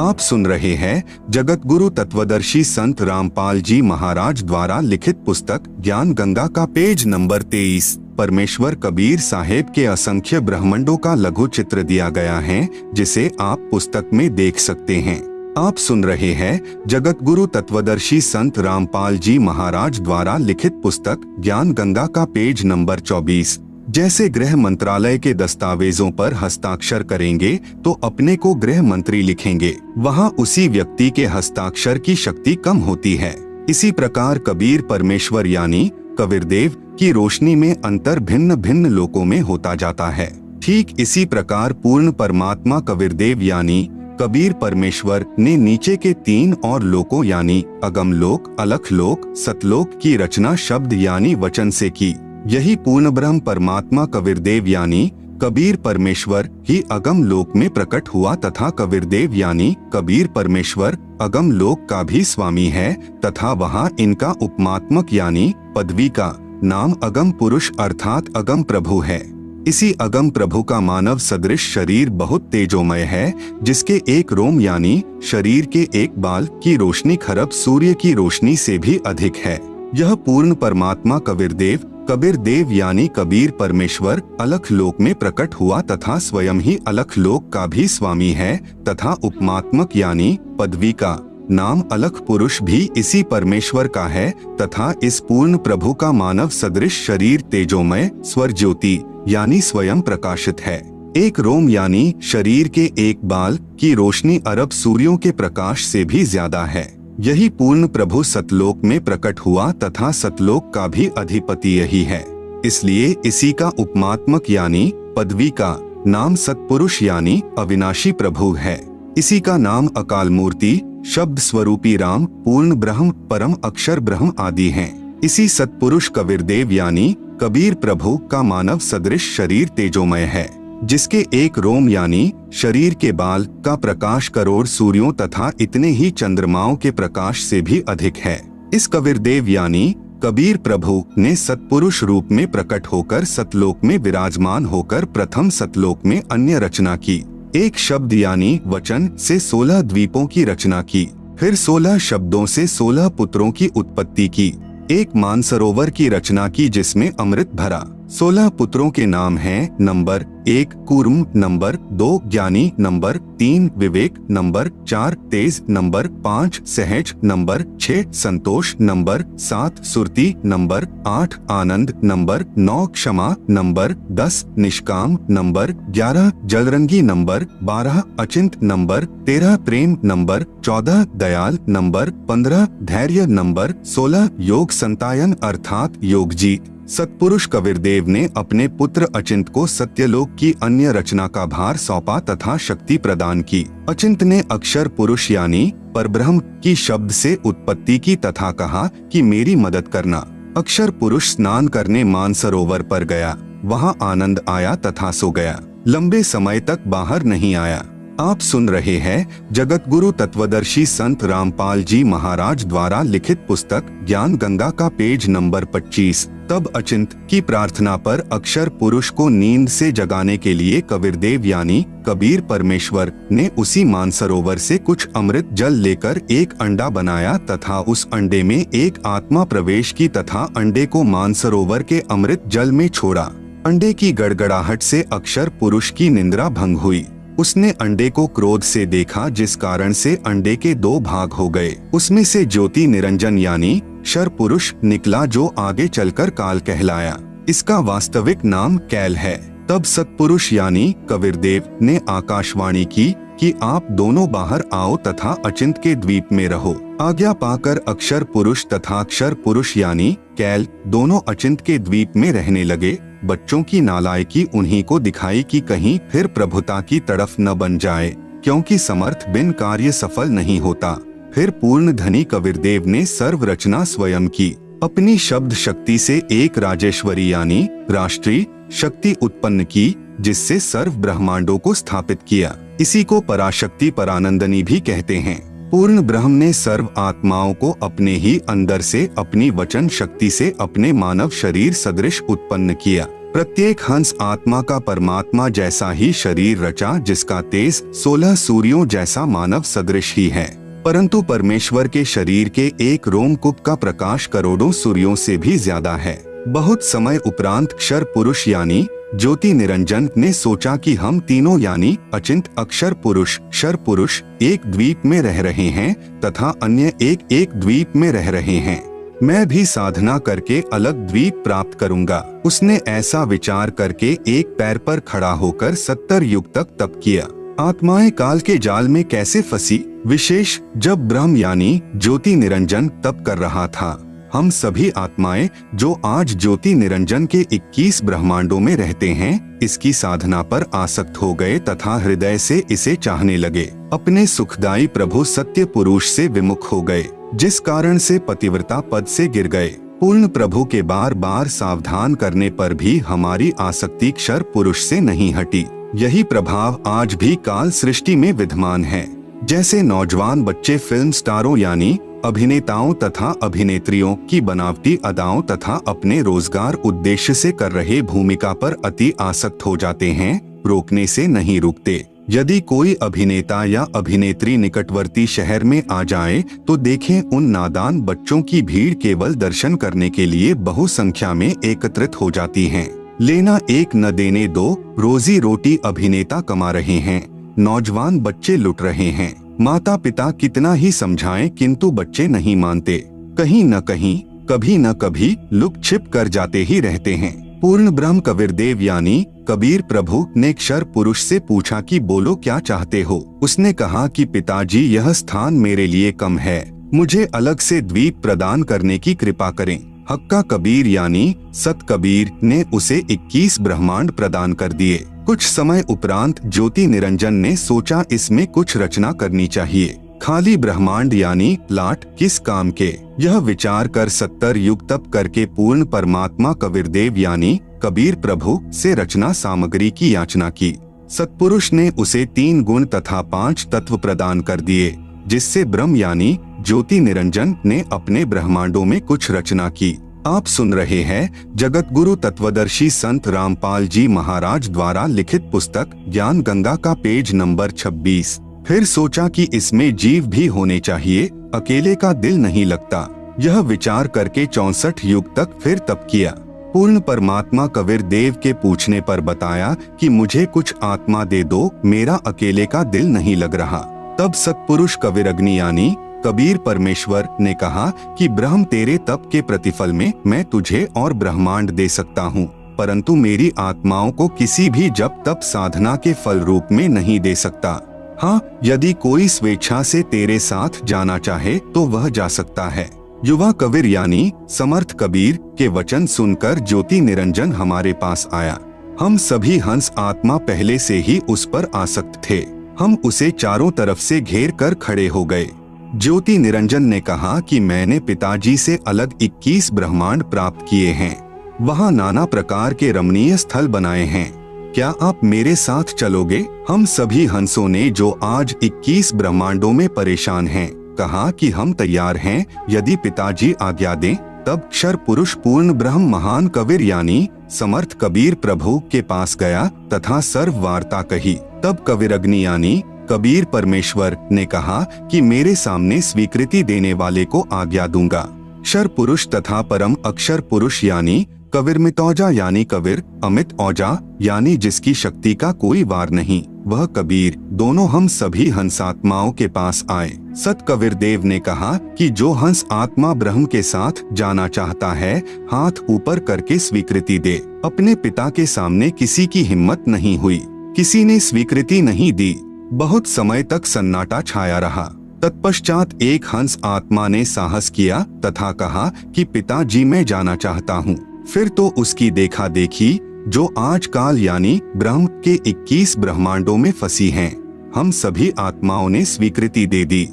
आप सुन रहे हैं जगत गुरु तत्वदर्शी संत रामपाल जी महाराज द्वारा लिखित पुस्तक ज्ञान गंगा का पेज नंबर 23। परमेश्वर कबीर साहेब के असंख्य ब्रह्मांडों का लघु चित्र दिया गया है, जिसे आप पुस्तक में देख सकते हैं। आप सुन रहे हैं जगत गुरु तत्वदर्शी संत रामपाल जी महाराज द्वारा लिखित पुस्तक ज्ञान गंगा का पेज नंबर 24। जैसे गृह मंत्रालय के दस्तावेजों पर हस्ताक्षर करेंगे तो अपने को गृह मंत्री लिखेंगे, वहाँ उसी व्यक्ति के हस्ताक्षर की शक्ति कम होती है। इसी प्रकार कबीर परमेश्वर यानी कबीरदेव की रोशनी में अंतर भिन्न भिन्न लोकों में होता जाता है। ठीक इसी प्रकार पूर्ण परमात्मा कबीरदेव यानी कबीर परमेश्वर ने नीचे के 3 और लोकों यानी अगम लोक, अलख लोक, सतलोक की रचना शब्द यानी वचन से की। यही पूर्ण ब्रह्म परमात्मा कबीरदेव यानी कबीर परमेश्वर ही अगम लोक में प्रकट हुआ तथा कबीरदेव यानी कबीर परमेश्वर अगम लोक का भी स्वामी है तथा वहाँ इनका उपमात्मक यानी पदवी का नाम अगम पुरुष अर्थात अगम प्रभु है। इसी अगम प्रभु का मानव सदृश शरीर बहुत तेजोमय है, जिसके एक रोम यानी शरीर के एक बाल की रोशनी खरब सूर्य की रोशनी से भी अधिक है। यह पूर्ण परमात्मा कबीरदेव यानी कबीर परमेश्वर अलख लोक में प्रकट हुआ तथा स्वयं ही अलख लोक का भी स्वामी है तथा उपमात्मक यानी पदवी का नाम अलख पुरुष भी इसी परमेश्वर का है तथा इस पूर्ण प्रभु का मानव सदृश शरीर तेजोमय स्वर ज्योति यानी स्वयं प्रकाशित है। एक रोम यानी शरीर के एक बाल की रोशनी अरब सूर्यों के प्रकाश से भी ज्यादा है। यही पूर्ण प्रभु सतलोक में प्रकट हुआ तथा सतलोक का भी अधिपति यही है, इसलिए इसी का उपमात्मक यानी पदवी का नाम सतपुरुष यानी अविनाशी प्रभु है। इसी का नाम अकाल मूर्ति, शब्द स्वरूपी राम, पूर्ण ब्रह्म, परम अक्षर ब्रह्म आदि हैं। इसी सतपुरुष कबीरदेव यानी कबीर प्रभु का मानव सदृश शरीर तेजोमय है, जिसके एक रोम यानी शरीर के बाल का प्रकाश करोड़ सूर्यों तथा इतने ही चंद्रमाओं के प्रकाश से भी अधिक है। इस कबीरदेव यानी कबीर प्रभु ने सतपुरुष रूप में प्रकट होकर सतलोक में विराजमान होकर प्रथम सतलोक में अन्य रचना की। एक शब्द यानी वचन से 16 द्वीपों की रचना की, फिर 16 शब्दों से 16 पुत्रों की उत्पत्ति की। एक मानसरोवर की रचना की जिसमें अमृत भरा। 16 पुत्रों के नाम हैं नंबर 1 कूर्म, नंबर 2 ज्ञानी, नंबर 3 विवेक, नंबर 4 तेज, नंबर 5 सहज, नंबर 6 संतोष, नंबर 7 सुरति, नंबर 8 आनंद, नंबर 9 क्षमा, नंबर 10 निष्काम, नंबर 11 जलरंगी, नंबर 12 अचिंत, नंबर 13 प्रेम, नंबर 14 दयाल, नंबर 15 धैर्य, नंबर 16 योग संतायन अर्थात योगजीत। सतपुरुष कबीरदेव ने अपने पुत्र अचिंत को सत्यलोक की अन्य रचना का भार सौंपा तथा शक्ति प्रदान की। अचिंत ने अक्षर पुरुष यानी परब्रह्म की शब्द से उत्पत्ति की तथा कहा कि मेरी मदद करना। अक्षर पुरुष स्नान करने मानसरोवर पर गया, वहाँ आनंद आया तथा सो गया, लंबे समय तक बाहर नहीं आया। आप सुन रहे हैं जगत गुरु तत्वदर्शी संत रामपाल जी महाराज द्वारा लिखित पुस्तक ज्ञान गंगा का पेज नंबर 25। तब अचिंत की प्रार्थना पर अक्षर पुरुष को नींद से जगाने के लिए कबीरदेव यानी कबीर परमेश्वर ने उसी मानसरोवर से कुछ अमृत जल लेकर एक अंडा बनाया तथा उस अंडे में एक आत्मा प्रवेश की तथा अंडे को मानसरोवर के अमृत जल में छोड़ा। अंडे की गड़गड़ाहट से अक्षर पुरुष की निंद्रा भंग हुई। उसने अंडे को क्रोध से देखा, जिस कारण से अंडे के 2 भाग हो गए। उसमें से ज्योति निरंजन यानी शर पुरुष निकला, जो आगे चलकर काल कहलाया। इसका वास्तविक नाम कैल है। तब सतपुरुष यानी कबीरदेव ने आकाशवाणी की कि आप दोनों बाहर आओ तथा अचिंत के द्वीप में रहो। आज्ञा पाकर अक्षर पुरुष तथा अक्षर पुरुष यानी कैल दोनों अचिंत के द्वीप में रहने लगे। बच्चों की नालायकी उन्हीं को दिखाई कि कहीं फिर प्रभुता की तरफ न बन जाए, क्योंकि समर्थ बिन कार्य सफल नहीं होता। फिर पूर्ण धनी कबीरदेव ने सर्व रचना स्वयं की। अपनी शब्द शक्ति से एक राजेश्वरी यानी राष्ट्रीय शक्ति उत्पन्न की, जिससे सर्व ब्रह्मांडों को स्थापित किया। इसी को पराशक्ति परानंदनी भी कहते हैं। पूर्ण ब्रह्म ने सर्व आत्माओं को अपने ही अंदर से अपनी वचन शक्ति से अपने मानव शरीर सदृश उत्पन्न किया। प्रत्येक हंस आत्मा का परमात्मा जैसा ही शरीर रचा, जिसका तेज 16 सूर्यों जैसा मानव सदृश ही है। परंतु परमेश्वर के शरीर के एक रोमकूप का प्रकाश करोड़ों सूर्यों से भी ज्यादा है। बहुत समय उपरांत क्षर पुरुष यानी ज्योति निरंजन ने सोचा कि हम तीनों यानी अचिंत, अक्षर पुरुष, क्षर पुरुष एक द्वीप में रह रहे हैं तथा अन्य एक द्वीप में रह रहे हैं। मैं भी साधना करके अलग द्वीप प्राप्त करूंगा। उसने ऐसा विचार करके एक पैर पर खड़ा होकर 70 युग तक तप किया। आत्माएं काल के जाल में कैसे फंसी, विशेष जब ब्रह्म यानी ज्योति निरंजन तप कर रहा था। हम सभी आत्माएं जो आज ज्योति निरंजन के 21 ब्रह्मांडों में रहते हैं, इसकी साधना पर आसक्त हो गए तथा हृदय से इसे चाहने लगे। अपने सुखदायी प्रभु सत्य पुरुष से विमुख हो गए, जिस कारण से पतिव्रता पद से गिर गए। पूर्ण प्रभु के बार बार सावधान करने पर भी हमारी आसक्ति क्षर पुरुष से नहीं हटी। यही प्रभाव आज भी काल सृष्टि में विद्यमान है। जैसे नौजवान बच्चे फिल्म स्टारों यानी अभिनेताओं तथा अभिनेत्रियों की बनावटी अदाओं तथा अपने रोजगार उद्देश्य से कर रहे भूमिका पर अति आसक्त हो जाते हैं, रोकने से नहीं रुकते। यदि कोई अभिनेता या अभिनेत्री निकटवर्ती शहर में आ जाए तो देखें उन नादान बच्चों की भीड़ केवल दर्शन करने के लिए बहुसंख्या में एकत्रित हो जाती है। लेना एक न देने दो, रोजी रोटी अभिनेता कमा रहे हैं, नौजवान बच्चे लुट रहे हैं। माता पिता कितना ही समझाएं किंतु बच्चे नहीं मानते। कहीं न कहीं, कभी न कभी लुक छिप कर जाते ही रहते हैं। पूर्ण ब्रह्म कबीरदेव यानी कबीर प्रभु ने क्षर पुरुष से पूछा कि बोलो क्या चाहते हो। उसने कहा कि पिताजी, यह स्थान मेरे लिए कम है, मुझे अलग से द्वीप प्रदान करने की कृपा करें। हक्का कबीर यानी सत कबीर ने उसे 21 ब्रह्मांड प्रदान कर दिए। कुछ समय उपरांत ज्योति निरंजन ने सोचा इसमें कुछ रचना करनी चाहिए। खाली ब्रह्मांड यानी लाट किस काम के। यह विचार कर 70 युग तप करके पूर्ण परमात्मा कबीरदेव यानी कबीर प्रभु से रचना सामग्री की याचना की। सतपुरुष ने उसे 3 गुण तथा 5 तत्व प्रदान कर दिए, जिससे ब्रह्म यानी ज्योति निरंजन ने अपने ब्रह्मांडों में कुछ रचना की। आप सुन रहे हैं जगत गुरु तत्वदर्शी संत रामपाल जी महाराज द्वारा लिखित पुस्तक ज्ञान गंगा का पेज नंबर 26। फिर सोचा कि इसमें जीव भी होने चाहिए, अकेले का दिल नहीं लगता। यह विचार करके 64 युग तक फिर तप किया। पूर्ण परमात्मा कबीर देव के पूछने पर बताया कि मुझे कुछ आत्मा दे दो, मेरा अकेले का दिल नहीं लग रहा। तब सतपुरुष कबीर अग्नि यानी कबीर परमेश्वर ने कहा कि ब्रह्म, तेरे तप के प्रतिफल में मैं तुझे और ब्रह्मांड दे सकता हूँ, परंतु मेरी आत्माओं को किसी भी जप तप साधना के फल रूप में नहीं दे सकता। हाँ, यदि कोई स्वेच्छा से तेरे साथ जाना चाहे तो वह जा सकता है। युवा कबीर यानी समर्थ कबीर के वचन सुनकर ज्योति निरंजन हमारे पास आया। हम सभी हंस आत्मा पहले से ही उस पर आसक्त थे। हम उसे चारों तरफ से घेर कर खड़े हो गए। ज्योति निरंजन ने कहा कि मैंने पिताजी से अलग 21 ब्रह्मांड प्राप्त किए हैं, वहाँ नाना प्रकार के रमणीय स्थल बनाए हैं, क्या आप मेरे साथ चलोगे? हम सभी हंसों ने जो आज 21 ब्रह्मांडों में परेशान हैं, कहा कि हम तैयार हैं, यदि पिताजी आज्ञा दें। तब क्षर पुरुष पूर्ण ब्रह्म महान कबीर यानी समर्थ कबीर प्रभु के पास गया तथा सर्व वार्ता कही। तब कबीर अग्नि यानी कबीर परमेश्वर ने कहा कि मेरे सामने स्वीकृति देने वाले को आज्ञा दूंगा। क्षर पुरुष तथा परम अक्षर पुरुष यानी कबीर मितौजा यानी कबीर अमित औजा यानी जिसकी शक्ति का कोई वार नहीं, वह कबीर दोनों हम सभी हंसात्माओं के पास आए। सत कबीर देव ने कहा कि जो हंस आत्मा ब्रह्म के साथ जाना चाहता है, हाथ ऊपर करके स्वीकृति दे। अपने पिता के सामने किसी की हिम्मत नहीं हुई, किसी ने स्वीकृति नहीं दी। बहुत समय तक सन्नाटा छाया रहा। तत्पश्चात एक हंस आत्मा ने साहस किया तथा कहा कि पिताजी, मैं जाना चाहता हूँ। फिर तो उसकी देखा देखी जो आज काल यानी ब्रह्म के 21 ब्रह्मांडों में फंसी हैं, हम सभी आत्माओं ने स्वीकृति दे दी।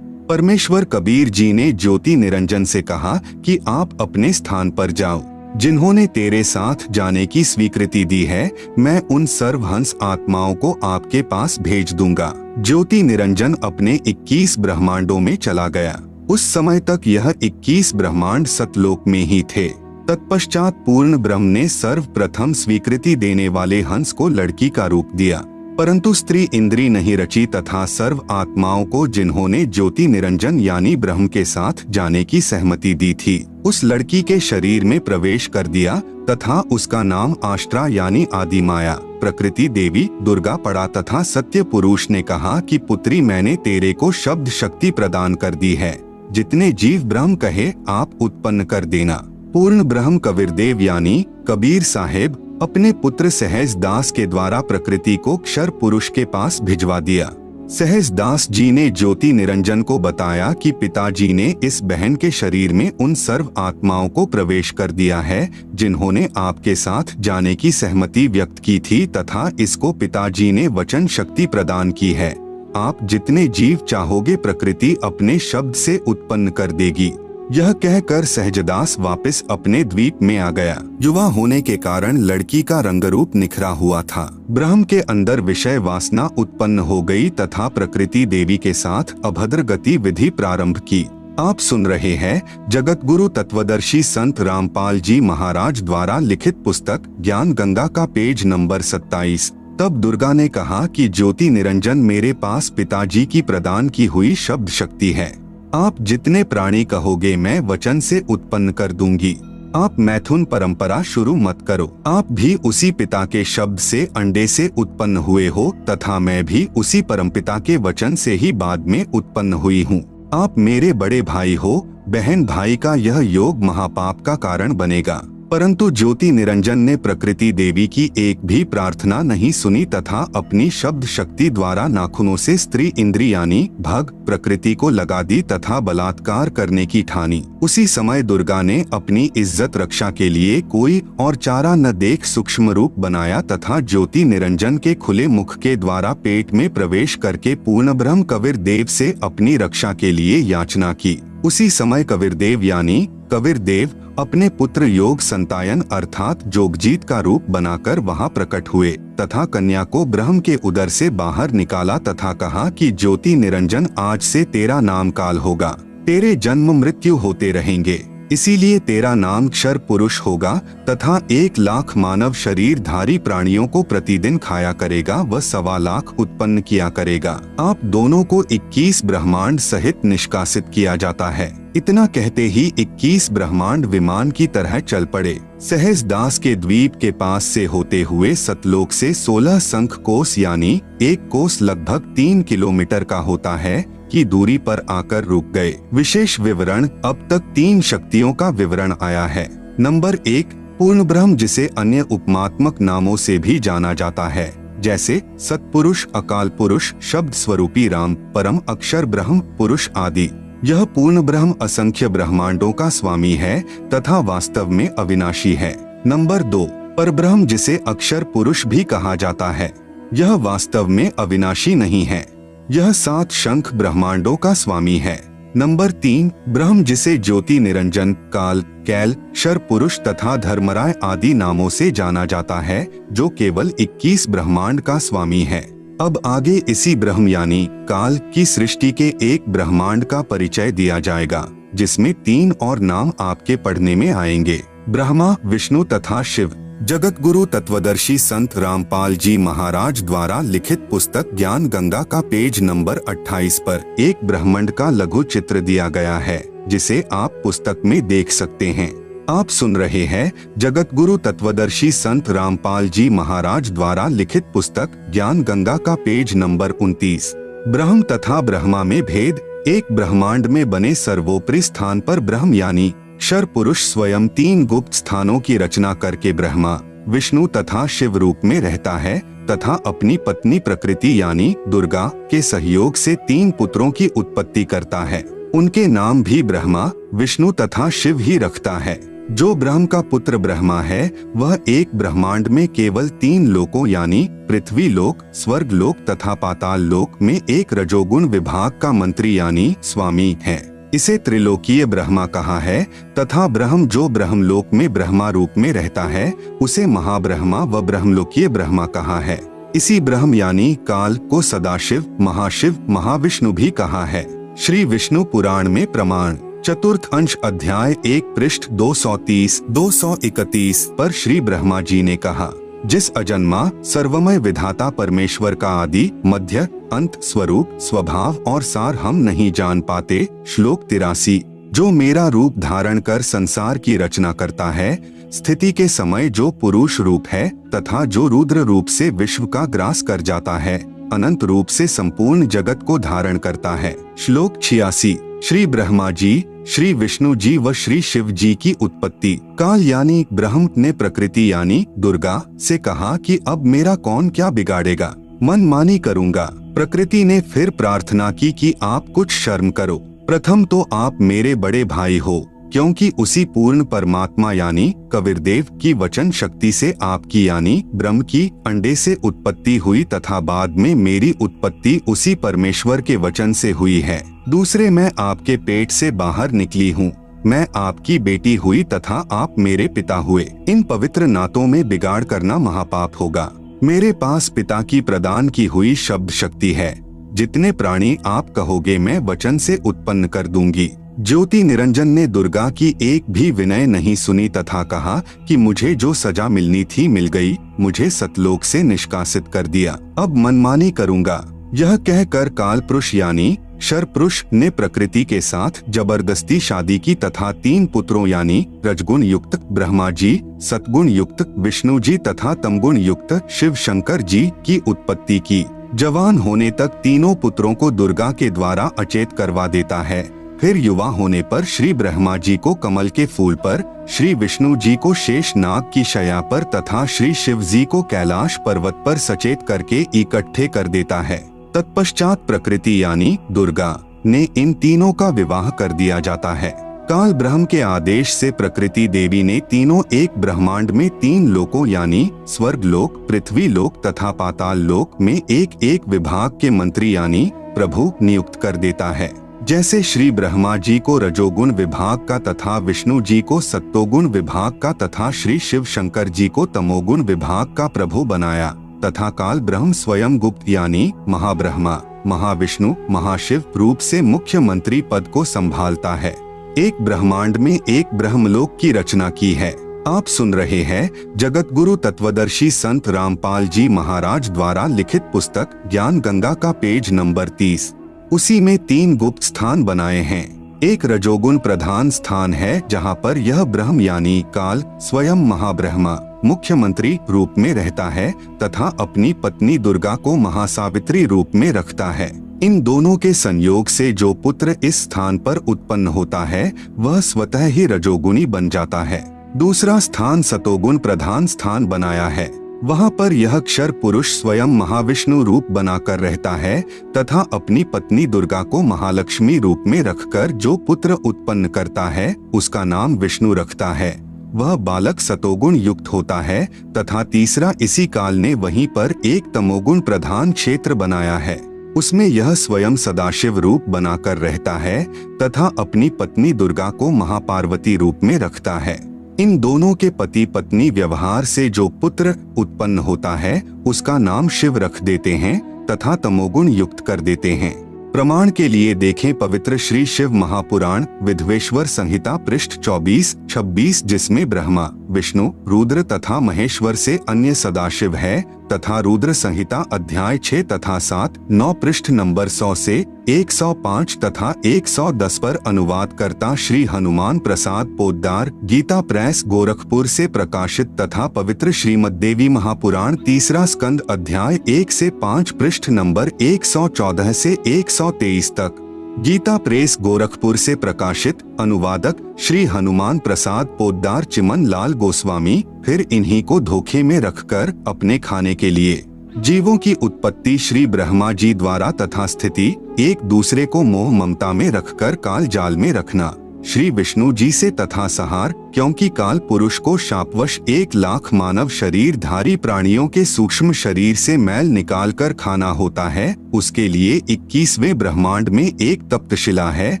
परमेश्वर कबीर जी ने ज्योति निरंजन से कहा कि आप अपने स्थान पर जाओ। जिन्होंने तेरे साथ जाने की स्वीकृति दी है, मैं उन सर्वहंस आत्माओं को आपके पास भेज दूंगा। ज्योति निरंजन अपने 21 ब्रह्मांडों में चला गया। उस समय तक यह 21 ब्रह्मांड सतलोक में ही थे। तत्पश्चात पूर्ण ब्रह्म ने सर्वप्रथम स्वीकृति देने वाले हंस को लड़की का रूप दिया, परंतु स्त्री इंद्री नहीं रची तथा सर्व आत्माओं को जिन्होंने ज्योति निरंजन यानी ब्रह्म के साथ जाने की सहमति दी थी, उस लड़की के शरीर में प्रवेश कर दिया तथा उसका नाम आष्ट्रा यानी आदि माया प्रकृति देवी दुर्गा पड़ा तथा सत्य पुरुष ने कहा कि पुत्री मैंने तेरे को शब्द शक्ति प्रदान कर दी है, जितने जीव ब्रह्म कहे आप उत्पन्न कर देना। पूर्ण ब्रह्म कबीरदेव यानी कबीर साहेब अपने पुत्र सहज दास के द्वारा प्रकृति को क्षर पुरुष के पास भिजवा दिया। सहज दास जी ने ज्योति निरंजन को बताया कि पिताजी ने इस बहन के शरीर में उन सर्व आत्माओं को प्रवेश कर दिया है जिन्होंने आपके साथ जाने की सहमति व्यक्त की थी तथा इसको पिताजी ने वचन शक्ति प्रदान की है। आप जितने जीव चाहोगे प्रकृति अपने शब्द से उत्पन्न कर देगी। यह कहकर सहजदास वापस अपने द्वीप में आ गया। युवा होने के कारण लड़की का रंगरूप निखरा हुआ था। ब्रह्म के अंदर विषय वासना उत्पन्न हो गई तथा प्रकृति देवी के साथ अभद्र गति विधि प्रारंभ की। आप सुन रहे हैं जगत गुरु तत्वदर्शी संत रामपाल जी महाराज द्वारा लिखित पुस्तक ज्ञान गंगा का पेज नंबर 27। तब दुर्गा ने कहा कि ज्योति निरंजन मेरे पास पिताजी की प्रदान की हुई शब्द शक्ति है। आप जितने प्राणी कहोगे मैं वचन से उत्पन्न कर दूंगी। आप मैथुन परंपरा शुरू मत करो। आप भी उसी पिता के शब्द से अंडे से उत्पन्न हुए हो तथा मैं भी उसी परमपिता के वचन से ही बाद में उत्पन्न हुई हूँ। आप मेरे बड़े भाई हो। बहन भाई का यह योग महापाप का कारण बनेगा। परंतु ज्योति निरंजन ने प्रकृति देवी की एक भी प्रार्थना नहीं सुनी तथा अपनी शब्द शक्ति द्वारा नाखूनों से स्त्री इंद्री यानी भग प्रकृति को लगा दी तथा बलात्कार करने की ठानी। उसी समय दुर्गा ने अपनी इज्जत रक्षा के लिए कोई और चारा न देख सूक्ष्म रूप बनाया तथा ज्योति निरंजन के खुले मुख के द्वारा पेट में प्रवेश करके पूर्ण ब्रह्म कबीरदेव से अपनी रक्षा के लिए याचना की। उसी समय कबीरदेव यानी कबीरदेव अपने पुत्र योग संतायन अर्थात जोगजीत का रूप बनाकर वहां प्रकट हुए तथा कन्या को ब्रह्म के उदर से बाहर निकाला तथा कहा कि ज्योति निरंजन आज से तेरा नाम काल होगा। तेरे जन्म मृत्यु होते रहेंगे, इसीलिए तेरा नाम क्षर पुरुष होगा तथा 1 लाख मानव शरीरधारी प्राणियों को प्रतिदिन खाया करेगा व 1.25 लाख उत्पन्न किया करेगा। आप दोनों को 21 ब्रह्मांड सहित निष्कासित किया जाता है। इतना कहते ही 21 ब्रह्मांड विमान की तरह चल पड़े। सहज दास के द्वीप के पास से होते हुए सतलोक से 16 शंख कोस यानी 1 कोस लगभग 3 किलोमीटर का होता है की दूरी पर आकर रुक गए। विशेष विवरण अब तक 3 शक्तियों का विवरण आया है। नंबर 1 पूर्ण ब्रह्म जिसे अन्य उपमात्मक नामों से भी जाना जाता है जैसे सतपुरुष अकाल पुरुष शब्द स्वरूपी राम परम अक्षर ब्रह्म पुरुष आदि। यह पूर्ण ब्रह्म असंख्य ब्रह्मांडों का स्वामी है तथा वास्तव में अविनाशी है। नंबर 2 परब्रह्म जिसे अक्षर पुरुष भी कहा जाता है। यह वास्तव में अविनाशी नहीं है। यह 7 शंख ब्रह्मांडों का स्वामी है। नंबर 3 ब्रह्म जिसे ज्योति निरंजन काल कैल शर पुरुष तथा धर्मराय आदि नामों से जाना जाता है जो केवल 21 ब्रह्मांड का स्वामी है। अब आगे इसी ब्रह्म यानी काल की सृष्टि के एक ब्रह्मांड का परिचय दिया जाएगा जिसमें 3 और नाम आपके पढ़ने में आएंगे, ब्रह्मा विष्णु तथा शिव। जगत गुरु तत्वदर्शी संत रामपाल जी महाराज द्वारा लिखित पुस्तक ज्ञान गंगा का पेज नंबर 28 पर एक ब्रह्मांड का लघु चित्र दिया गया है जिसे आप पुस्तक में देख सकते हैं। आप सुन रहे हैं जगत गुरु तत्वदर्शी संत रामपाल जी महाराज द्वारा लिखित पुस्तक ज्ञान गंगा का पेज नंबर 29। ब्रह्म तथा ब्रह्मा में भेद। एक ब्रह्मांड में बने सर्वोपरि स्थान पर ब्रह्म यानी क्षर पुरुष स्वयं 3 गुप्त स्थानों की रचना करके ब्रह्मा विष्णु तथा शिव रूप में रहता है तथा अपनी पत्नी प्रकृति यानी दुर्गा के सहयोग से 3 पुत्रों की उत्पत्ति करता है। उनके नाम भी ब्रह्मा विष्णु तथा शिव ही रखता है। जो ब्रह्म का पुत्र ब्रह्मा है वह एक ब्रह्मांड में केवल 3 लोकों यानी पृथ्वी लोक स्वर्ग लोक तथा पाताल लोक में एक रजोगुण विभाग का मंत्री यानी स्वामी है। इसे त्रिलोकीय ब्रह्मा कहा है तथा ब्रह्म जो ब्रह्मलोक में ब्रह्मा रूप में रहता है उसे महाब्रह्मा व ब्रह्मलोकीय ब्रह्मा कहा है। इसी ब्रह्म यानी काल को सदाशिव महाशिव महाविष्णु भी कहा है। श्री विष्णु पुराण में प्रमाण चतुर्थ अंश अध्याय 1 पृष्ठ 230-231 पर श्री ब्रह्मा जी ने कहा, जिस अजन्मा सर्वमय विधाता परमेश्वर का आदि मध्य अंत स्वरूप स्वभाव और सार हम नहीं जान पाते। श्लोक 83। जो मेरा रूप धारण कर संसार की रचना करता है, स्थिति के समय जो पुरुष रूप है तथा जो रुद्र रूप से विश्व का ग्रास कर जाता है, अनंत रूप से संपूर्ण जगत को धारण करता है। श्लोक 86। श्री ब्रह्मा जी, श्री विष्णु जी व श्री शिव जी की उत्पत्ति काल यानी ब्रह्म ने प्रकृति यानी दुर्गा से कहा कि अब मेरा कौन क्या बिगाड़ेगा, मनमानी करूंगा। प्रकृति ने फिर प्रार्थना की कि आप कुछ शर्म करो। प्रथम तो आप मेरे बड़े भाई हो, क्योंकि उसी पूर्ण परमात्मा यानी कबीरदेव की वचन शक्ति से आपकी यानी ब्रह्म की अंडे से उत्पत्ति हुई तथा बाद में मेरी उत्पत्ति उसी परमेश्वर के वचन से हुई है। दूसरे, मैं आपके पेट से बाहर निकली हूँ, मैं आपकी बेटी हुई तथा आप मेरे पिता हुए। इन पवित्र नातों में बिगाड़ करना महापाप होगा। मेरे पास पिता की प्रदान की हुई शब्द शक्ति है। जितने प्राणी आप कहोगे मैं वचन से उत्पन्न कर दूंगी। ज्योति निरंजन ने दुर्गा की एक भी विनय नहीं सुनी तथा कहा कि मुझे जो सजा मिलनी थी मिल गई, मुझे सतलोक से निष्कासित कर दिया, अब मनमानी करूंगा। यह कहकर काल पुरुष यानी शर पुरुष ने प्रकृति के साथ जबरदस्ती शादी की तथा 3 पुत्रों यानी रजगुण युक्त ब्रह्मा जी, सतगुण युक्त विष्णु जी तथा तमगुण युक्त शिव शंकर जी की उत्पत्ति की। जवान होने तक तीनों पुत्रों को दुर्गा के द्वारा अचेत करवा देता है। फिर युवा होने पर श्री ब्रह्मा जी को कमल के फूल पर, श्री विष्णु जी को शेष नाग की शया पर तथा श्री शिव जी को कैलाश पर्वत पर सचेत करके इकट्ठे कर देता है। तत्पश्चात प्रकृति यानी दुर्गा ने इन तीनों का विवाह कर दिया जाता है। काल ब्रह्म के आदेश से प्रकृति देवी ने तीनों एक ब्रह्मांड में 3 लोकों यानी स्वर्ग लोक, पृथ्वी लोक तथा पाताल लोक में एक एक विभाग के मंत्री यानी प्रभु नियुक्त कर देता है। जैसे श्री ब्रह्मा जी को रजोगुण विभाग का तथा विष्णु जी को सत्तोगुण विभाग का तथा श्री शिव शंकर जी को तमोगुण विभाग का प्रभु बनाया तथा काल ब्रह्म स्वयं गुप्त यानी महाब्रह्मा, महाविष्णु, महाशिव रूप से मुख्य मंत्री पद को संभालता है। एक ब्रह्मांड में एक ब्रह्मलोक की रचना की है। आप सुन रहे हैं जगत गुरु तत्वदर्शी संत रामपाल जी महाराज द्वारा लिखित पुस्तक ज्ञान गंगा का पेज नंबर 30। उसी में 3 गुप्त स्थान बनाए हैं। एक रजोगुण प्रधान स्थान है जहाँ पर यह ब्रह्म यानी काल स्वयं महाब्रह्मा मुख्यमंत्री रूप में रहता है तथा अपनी पत्नी दुर्गा को महासावित्री रूप में रखता है। इन दोनों के संयोग से जो पुत्र इस स्थान पर उत्पन्न होता है वह स्वतः ही रजोगुणी बन जाता है। दूसरा स्थान सतोगुण प्रधान स्थान बनाया है। वहाँ पर यह क्षर पुरुष स्वयं महाविष्णु रूप बनाकर रहता है तथा अपनी पत्नी दुर्गा को महालक्ष्मी रूप में रखकर जो पुत्र उत्पन्न करता है उसका नाम विष्णु रखता है। वह बालक सतोगुण युक्त होता है तथा तीसरा इसी काल ने वहीं पर एक तमोगुण प्रधान क्षेत्र बनाया है। उसमें यह स्वयं सदाशिव रूप बनाकर रहता है तथा अपनी पत्नी दुर्गा को महापार्वती रूप में रखता है। इन दोनों के पति पत्नी व्यवहार से जो पुत्र उत्पन्न होता है उसका नाम शिव रख देते हैं तथा तमोगुण युक्त कर देते हैं। प्रमाण के लिए देखें पवित्र श्री शिव महापुराण विधवेश्वर संहिता पृष्ठ 24-26 जिसमें ब्रह्मा, विष्णु, रुद्र तथा महेश्वर से अन्य सदाशिव है तथा रुद्र संहिता अध्याय 6 तथा 7-9 पृष्ठ नंबर 100 से 105 तथा 110 पर अनुवाद करता श्री हनुमान प्रसाद पोद्दार गीता प्रेस गोरखपुर से प्रकाशित तथा पवित्र श्रीमद् देवी महापुराण तीसरा स्कंद अध्याय 1 से 5 पृष्ठ नंबर 114 से 123 तक गीता प्रेस गोरखपुर से प्रकाशित। अनुवादक श्री हनुमान प्रसाद पोद्दार चिमन लाल गोस्वामी। फिर इन्हीं को धोखे में रखकर अपने खाने के लिए जीवों की उत्पत्ति श्री ब्रह्मा जी द्वारा तथा स्थिति एक दूसरे को मोह ममता में रखकर काल जाल में रखना श्री विष्णु जी से तथा सहार, क्योंकि काल पुरुष को शापवश 1 लाख मानव शरीर धारी प्राणियों के सूक्ष्म शरीर से मैल निकाल कर खाना होता है। उसके लिए 21वें ब्रह्मांड में एक तप्तशिला है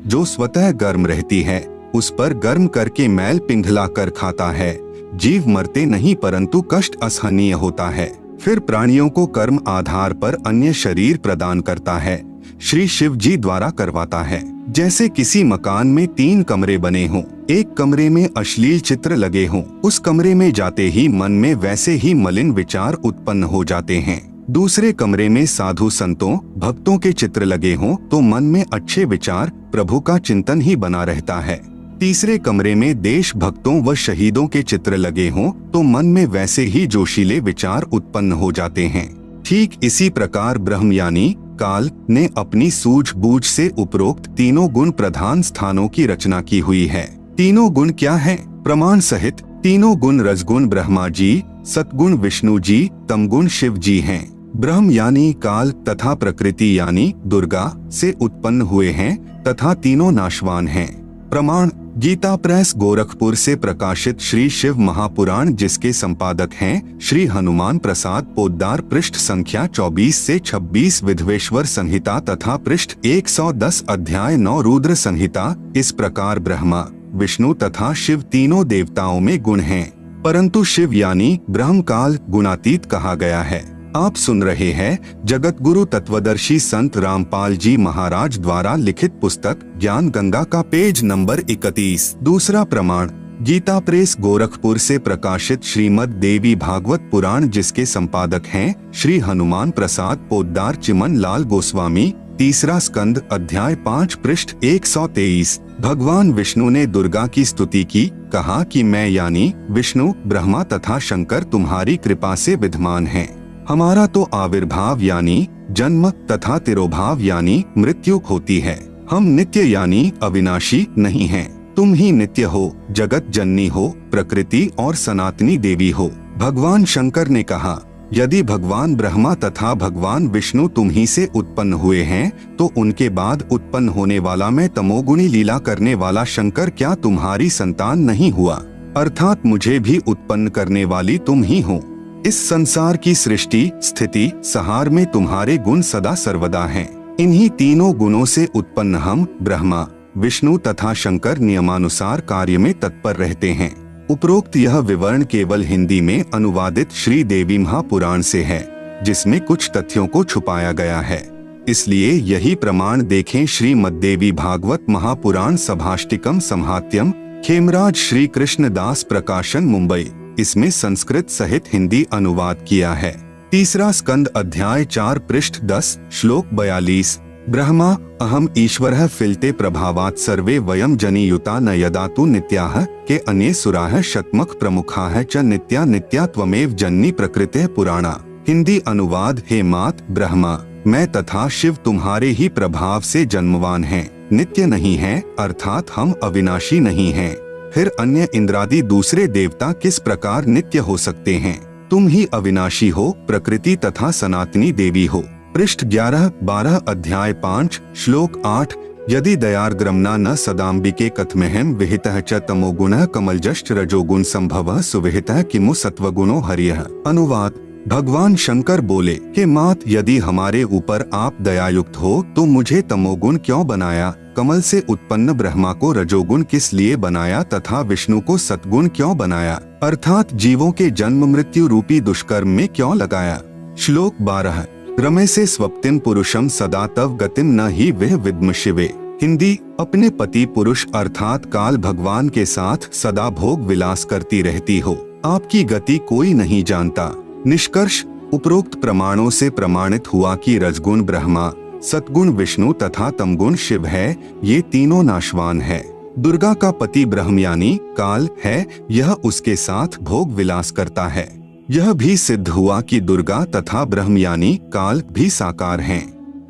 जो स्वतः गर्म रहती है। उस पर गर्म करके मैल पिघला कर खाता है। जीव मरते नहीं परंतु कष्ट असहनीय होता है। फिर प्राणियों को कर्म आधार पर अन्य शरीर प्रदान करता है। श्री शिव जी द्वारा करवाता है। जैसे किसी मकान में 3 कमरे बने हों, एक कमरे में अश्लील चित्र लगे हों, उस कमरे में जाते ही मन में वैसे ही मलिन विचार उत्पन्न हो जाते हैं। दूसरे कमरे में साधु संतों भक्तों के चित्र लगे हों तो मन में अच्छे विचार प्रभु का चिंतन ही बना रहता है। तीसरे कमरे में देश भक्तों व शहीदों के चित्र लगे हों तो मन में वैसे ही जोशीले विचार उत्पन्न हो जाते हैं। ठीक इसी प्रकार ब्रह्म यानी काल ने अपनी सूझबूझ से उपरोक्त तीनों गुण प्रधान स्थानों की रचना की हुई है। तीनों गुण क्या हैं? प्रमाण सहित तीनों गुण रजगुण ब्रह्मा जी, सतगुण विष्णु जी, तमगुण शिव जी हैं। ब्रह्म यानी काल तथा प्रकृति यानी दुर्गा से उत्पन्न हुए हैं तथा तीनों नाशवान हैं। प्रमाण गीता प्रेस गोरखपुर से प्रकाशित श्री शिव महापुराण जिसके संपादक हैं श्री हनुमान प्रसाद पोद्दार, पृष्ठ संख्या 24 से 26 विधवेश्वर संहिता तथा पृष्ठ 110 अध्याय 9 रुद्र संहिता। इस प्रकार ब्रह्मा विष्णु तथा शिव तीनों देवताओं में गुण हैं, परंतु शिव यानी ब्रह्म काल गुणातीत कहा गया है। आप सुन रहे हैं जगत गुरु तत्वदर्शी संत रामपाल जी महाराज द्वारा लिखित पुस्तक ज्ञान गंगा का पेज नंबर 31। दूसरा प्रमाण गीता प्रेस गोरखपुर से प्रकाशित श्रीमद् देवी भागवत पुराण जिसके संपादक हैं श्री हनुमान प्रसाद पोद्दार चिमन लाल गोस्वामी। तीसरा स्कंद अध्याय 5 पृष्ठ 123। भगवान विष्णु ने दुर्गा की स्तुति की, कहा कि मैं यानी विष्णु ब्रह्मा तथा शंकर तुम्हारी कृपा से विद्यमान हैं। हमारा तो आविर्भाव यानी जन्म तथा तिरोभाव यानी मृत्यु होती है। हम नित्य यानी अविनाशी नहीं हैं। तुम ही नित्य हो, जगत जननी हो, प्रकृति और सनातनी देवी हो। भगवान शंकर ने कहा, यदि भगवान ब्रह्मा तथा भगवान विष्णु तुम ही से उत्पन्न हुए हैं तो उनके बाद उत्पन्न होने वाला मैं तमोगुणी लीला करने वाला शंकर क्या तुम्हारी संतान नहीं हुआ? अर्थात मुझे भी उत्पन्न करने वाली तुम ही हो। इस संसार की सृष्टि स्थिति संहार में तुम्हारे गुण सदा सर्वदा हैं। इन्हीं तीनों गुणों से उत्पन्न हम ब्रह्मा विष्णु तथा शंकर नियमानुसार कार्य में तत्पर रहते हैं। उपरोक्त यह विवरण केवल हिंदी में अनुवादित श्री देवी महापुराण से है, जिसमें कुछ तथ्यों को छुपाया गया है। इसलिए यही प्रमाण देखें श्रीमद्देवी भागवत महापुराण सभाष्टिकम संहात्यम, खेमराज श्री कृष्णदास प्रकाशन मुंबई। इसमें संस्कृत सहित हिंदी अनुवाद किया है। तीसरा स्कंद अध्याय 4 पृष्ठ 10 श्लोक 42। ब्रह्मा अहम ईश्वरः फिलते प्रभावात् सर्वे वयम जनियुता न यदा तु नित्याः के अन्ये सुराः शतमख प्रमुखाः च नित्या नित्या त्वमेव जननी प्रकृतिः पुराणा। हिंदी अनुवाद हे मात ब्रह्मा मैं तथा शिव तुम्हारे ही प्रभाव से जन्मवान हैं, नित्य नहीं हैं, अर्थात हम अविनाशी नहीं हैं। फिर अन्य इंद्रादि दूसरे देवता किस प्रकार नित्य हो सकते हैं? तुम ही अविनाशी हो, प्रकृति तथा सनातनी देवी हो। पृष्ठ 11-12 अध्याय 5 श्लोक 8। यदि दयार्द्रम्ना न सदाम्बिके कथमेहम विहितः च तमोगुणः कमलजश्च रजोगुण संभवः सुविहितः किमु सत्वगुणो हरियः। अनुवाद भगवान शंकर बोले कि मात यदि हमारे ऊपर आप दयायुक्त हो तो मुझे तमोगुण क्यों बनाया? कमल से उत्पन्न ब्रह्मा को रजोगुण किस लिए बनाया तथा विष्णु को सतगुण क्यों बनाया? अर्थात जीवों के जन्म मृत्यु रूपी दुष्कर्म में क्यों लगाया? श्लोक 12। रमे से स्वप्तिम पुरुषम सदा तव गतिम न ही वह विद्म शिवे। हिंदी अपने पति पुरुष अर्थात काल भगवान के साथ सदा भोग विलास करती रहती हो, आपकी गति कोई नहीं जानता। निष्कर्ष उपरोक्त प्रमाणों से प्रमाणित हुआ कि रजगुण ब्रह्मा, सतगुण विष्णु तथा तमगुण शिव है। ये तीनों नाशवान है। दुर्गा का पति ब्रह्म यानी काल है, यह उसके साथ भोग विलास करता है। यह भी सिद्ध हुआ कि दुर्गा तथा ब्रह्म यानी काल भी साकार हैं।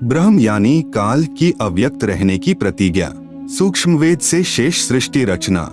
ब्रह्म यानी काल की अव्यक्त रहने की प्रतिज्ञा। सूक्ष्म वेद से शेष सृष्टि रचना।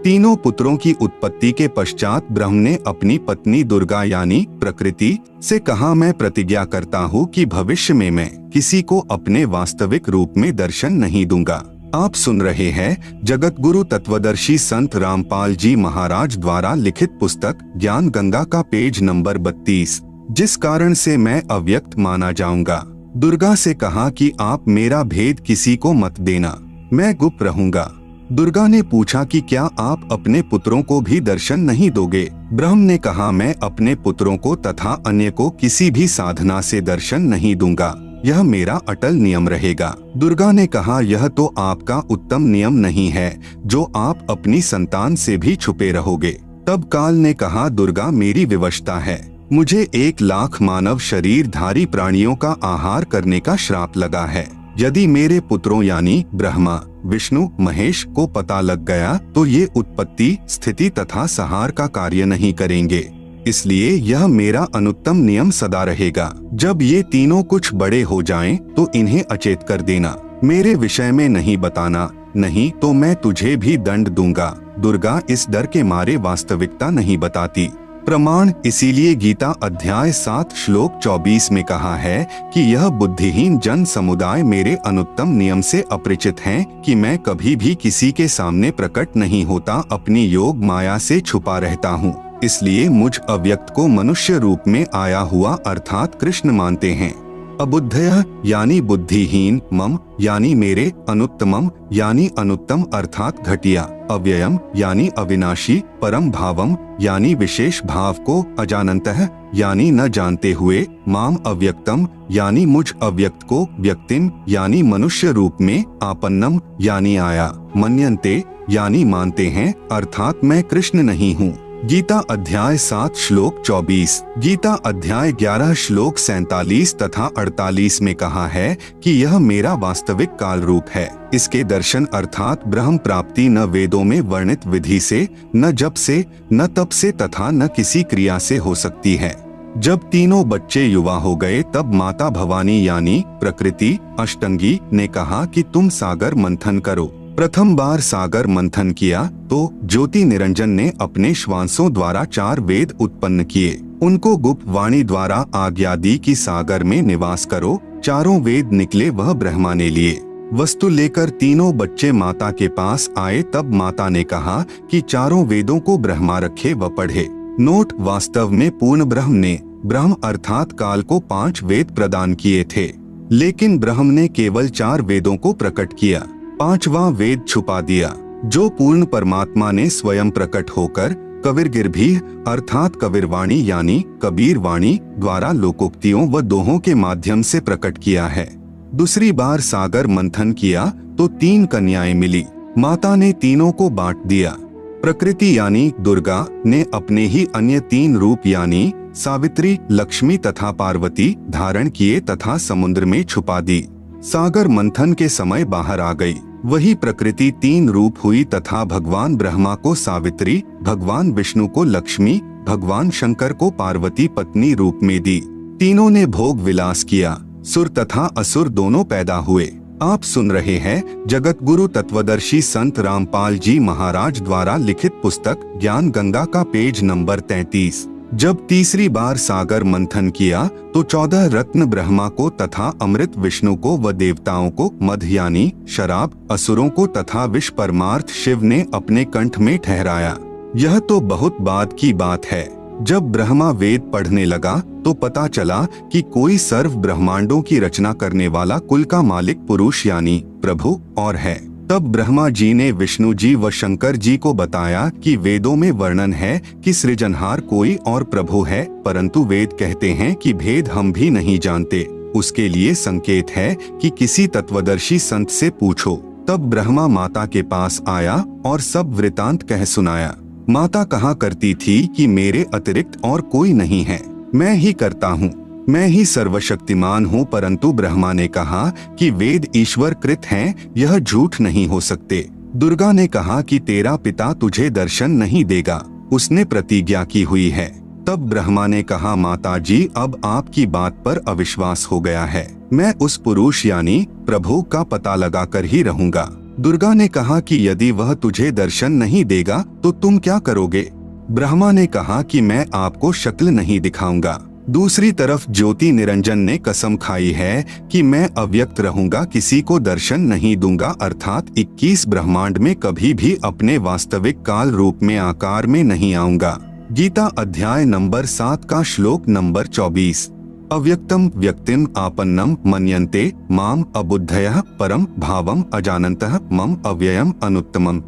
तीनों पुत्रों की उत्पत्ति के पश्चात ब्रह्म ने अपनी पत्नी दुर्गा यानी प्रकृति से कहा, मैं प्रतिज्ञा करता हूँ कि भविष्य में मैं किसी को अपने वास्तविक रूप में दर्शन नहीं दूंगा। आप सुन रहे हैं जगत गुरु तत्वदर्शी संत रामपाल जी महाराज द्वारा लिखित पुस्तक ज्ञान गंगा का पेज नंबर 32। जिस कारण से मैं अव्यक्त माना जाऊंगा। दुर्गा से कहा कि आप मेरा भेद किसी को मत देना, मैं गुप्त रहूंगा। दुर्गा ने पूछा कि क्या आप अपने पुत्रों को भी दर्शन नहीं दोगे? ब्रह्म ने कहा, मैं अपने पुत्रों को तथा अन्य को किसी भी साधना से दर्शन नहीं दूंगा। यह मेरा अटल नियम रहेगा। दुर्गा ने कहा, यह तो आपका उत्तम नियम नहीं है जो आप अपनी संतान से भी छुपे रहोगे। तब काल ने कहा, दुर्गा मेरी विवशता है, मुझे 1,00,000 मानव शरीरधारी प्राणियों का आहार करने का श्राप लगा है। यदि मेरे पुत्रों यानी ब्रह्मा, विष्णु, महेश को पता लग गया तो ये उत्पत्ति, स्थिति तथा संहार का कार्य नहीं करेंगे। इसलिए यह मेरा अनुत्तम नियम सदा रहेगा। जब ये तीनों कुछ बड़े हो जाएं, तो इन्हें अचेत कर देना, मेरे विषय में नहीं बताना, नहीं तो मैं तुझे भी दंड दूंगा। दुर्गा इस डर के मारे वास्तविकता नहीं बताती। प्रमाण, इसीलिए गीता अध्याय 7 श्लोक 24 में कहा है कि यह बुद्धिहीन जन समुदाय मेरे अनुत्तम नियम से अपरिचित हैं कि मैं कभी भी किसी के सामने प्रकट नहीं होता, अपनी योग माया से छुपा रहता हूँ। इसलिए मुझ अव्यक्त को मनुष्य रूप में आया हुआ अर्थात कृष्ण मानते हैं। अबुद्धयः यानी बुद्धिहीन, मम यानी मेरे, अनुत्तमम यानी अनुत्तम अर्थात घटिया, अव्ययम यानी अविनाशी, परम भावम यानी विशेष भाव को, अजानन्तः यानी न जानते हुए, माम अव्यक्तम यानी मुझ अव्यक्त को, व्यक्तिम यानी मनुष्य रूप में, आपन्नम यानी आया, मन्यन्ते यानी मानते हैं अर्थात मैं कृष्ण नहीं हूँ। गीता अध्याय 7 श्लोक 24, गीता अध्याय 11 श्लोक 47 तथा 48 में कहा है कि यह मेरा वास्तविक काल रूप है। इसके दर्शन अर्थात ब्रह्म प्राप्ति न वेदों में वर्णित विधि से, न जप से, न तप से तथा न किसी क्रिया से हो सकती है। जब तीनों बच्चे युवा हो गए तब माता भवानी यानी प्रकृति अष्टंगी ने कहा कि तुम सागर मंथन करो। प्रथम बार सागर मंथन किया तो ज्योति निरंजन ने अपने श्वासों द्वारा 4 वेद उत्पन्न किए। उनको गुप्त वाणी द्वारा आज्ञा दी कि सागर में निवास करो। 4 वेद निकले वह ब्रह्मा ने लिए। वस्तु लेकर तीनों बच्चे माता के पास आए तब माता ने कहा कि 4 वेदों को ब्रह्मा रखे व पढ़े। नोट, वास्तव में पूर्ण ब्रह्म ने ब्रह्म अर्थात काल को 5 वेद प्रदान किए थे, लेकिन ब्रह्म ने केवल 4 वेदों को प्रकट किया, 5वां वेद छुपा दिया, जो पूर्ण परमात्मा ने स्वयं प्रकट होकर कबीरगिरभी अर्थात कबीरवाणी यानी कबीर वाणी द्वारा लोकोक्तियों व दोहों के माध्यम से प्रकट किया है। दूसरी बार सागर मंथन किया तो 3 कन्याएं मिली। माता ने तीनों को बांट दिया। प्रकृति यानी दुर्गा ने अपने ही अन्य 3 रूप यानी सावित्री, लक्ष्मी तथा पार्वती धारण किए तथा समुद्र में छुपा दी। सागर मंथन के समय बाहर आ गई। वही प्रकृति 3 रूप हुई तथा भगवान ब्रह्मा को सावित्री, भगवान विष्णु को लक्ष्मी, भगवान शंकर को पार्वती पत्नी रूप में दी। तीनों ने भोग विलास किया। सुर तथा असुर दोनों पैदा हुए। आप सुन रहे हैं जगत गुरु तत्वदर्शी संत रामपाल जी महाराज द्वारा लिखित पुस्तक ज्ञान गंगा का पेज नंबर 33। जब तीसरी बार सागर मंथन किया तो 14 रत्न ब्रह्मा को तथा अमृत विष्णु को व देवताओं को, मध यानी शराब असुरों को तथा विष परमार्थ शिव ने अपने कंठ में ठहराया। यह तो बहुत बाद की बात है। जब ब्रह्मा वेद पढ़ने लगा तो पता चला कि कोई सर्व ब्रह्मांडों की रचना करने वाला कुल का मालिक पुरुष यानी प्रभु और है। तब ब्रह्मा जी ने विष्णु जी व शंकर जी को बताया कि वेदों में वर्णन है कि सृजनहार कोई और प्रभु है, परंतु वेद कहते हैं कि भेद हम भी नहीं जानते। उसके लिए संकेत है कि किसी तत्वदर्शी संत से पूछो। तब ब्रह्मा माता के पास आया और सब वृतांत कह सुनाया। माता कहा करती थी कि मेरे अतिरिक्त और कोई नहीं है, मैं ही करता हूँ, मैं ही सर्वशक्तिमान हूँ। परंतु ब्रह्मा ने कहा कि वेद ईश्वर कृत हैं, यह झूठ नहीं हो सकते। दुर्गा ने कहा कि तेरा पिता तुझे दर्शन नहीं देगा, उसने प्रतिज्ञा की हुई है। तब ब्रह्मा ने कहा, माता जी अब आपकी बात पर अविश्वास हो गया है, मैं उस पुरुष यानी प्रभु का पता लगाकर ही रहूंगा। दुर्गा ने कहा कि यदि वह तुझे दर्शन नहीं देगा तो तुम क्या करोगे? ब्रह्मा ने कहा कि मैं आपको शक्ल नहीं दिखाऊंगा। दूसरी तरफ ज्योति निरंजन ने कसम खाई है कि मैं अव्यक्त रहूंगा, किसी को दर्शन नहीं दूंगा, अर्थात 21 ब्रह्मांड में कभी भी अपने वास्तविक काल रूप में आकार में नहीं आऊंगा। गीता अध्याय नंबर 7 का श्लोक नंबर 24। अव्यक्तम व्यक्तिम आपन्नम मन्यन्ते माम अबुद्धयः परम भावम अजानन्तः मम अव्ययम अनुत्तमम।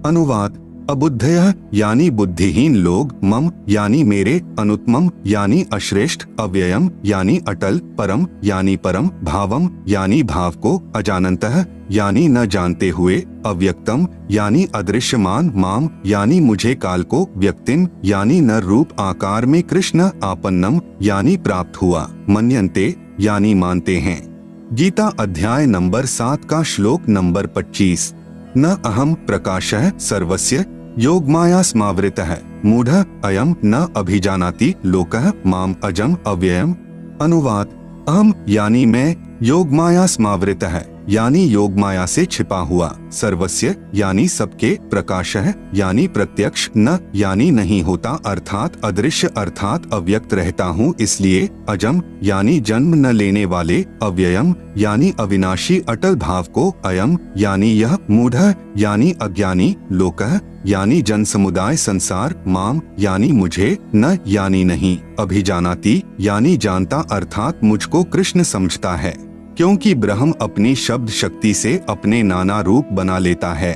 अनुवाद, अबुद्धयः यानी बुद्धिहीन लोग, मम यानी मेरे, अनुत्तमम यानी अश्रेष्ठ, अव्ययम यानी अटल, परम यानी परम, भावम यानी भाव को, अजानन्तः यानी न जानते हुए, अव्यक्तम यानी अदृश्यमान, माम यानी मुझे, काल को, व्यक्तिम यानी न रूप आकार में, कृष्ण आपन्नम यानी प्राप्त हुआ, मन्यन्ते यानी मानते हैं। गीता अध्याय नंबर 7 का श्लोक नंबर 25। न अहम प्रकाशः सर्वस्य योगमाया स्मावृतः मूढ़ः अयम न अभिजानाति लोकः माम अजम अव्ययम। अनुवाद: अहम यानी मैं, योगमाया स्मावृतः यानी योगमाया से छिपा हुआ, सर्वस्य यानी सबके, प्रकाशः यानी प्रत्यक्ष, न यानी नहीं होता अर्थात अदृश्य अर्थात अव्यक्त रहता हूँ इसलिए, अजम यानी जन्म न लेने वाले, अव्ययम यानी अविनाशी अटल भाव को, अयम यानी यह, मूढ़ः यानी अज्ञानी, लोकः यानी जन समुदाय संसार, माम यानी मुझे, न यानी नहीं, अभिजानाति यानी जानता अर्थात मुझको कृष्ण समझता है, क्योंकि ब्रह्म अपनी शब्द शक्ति से अपने नाना रूप बना लेता है।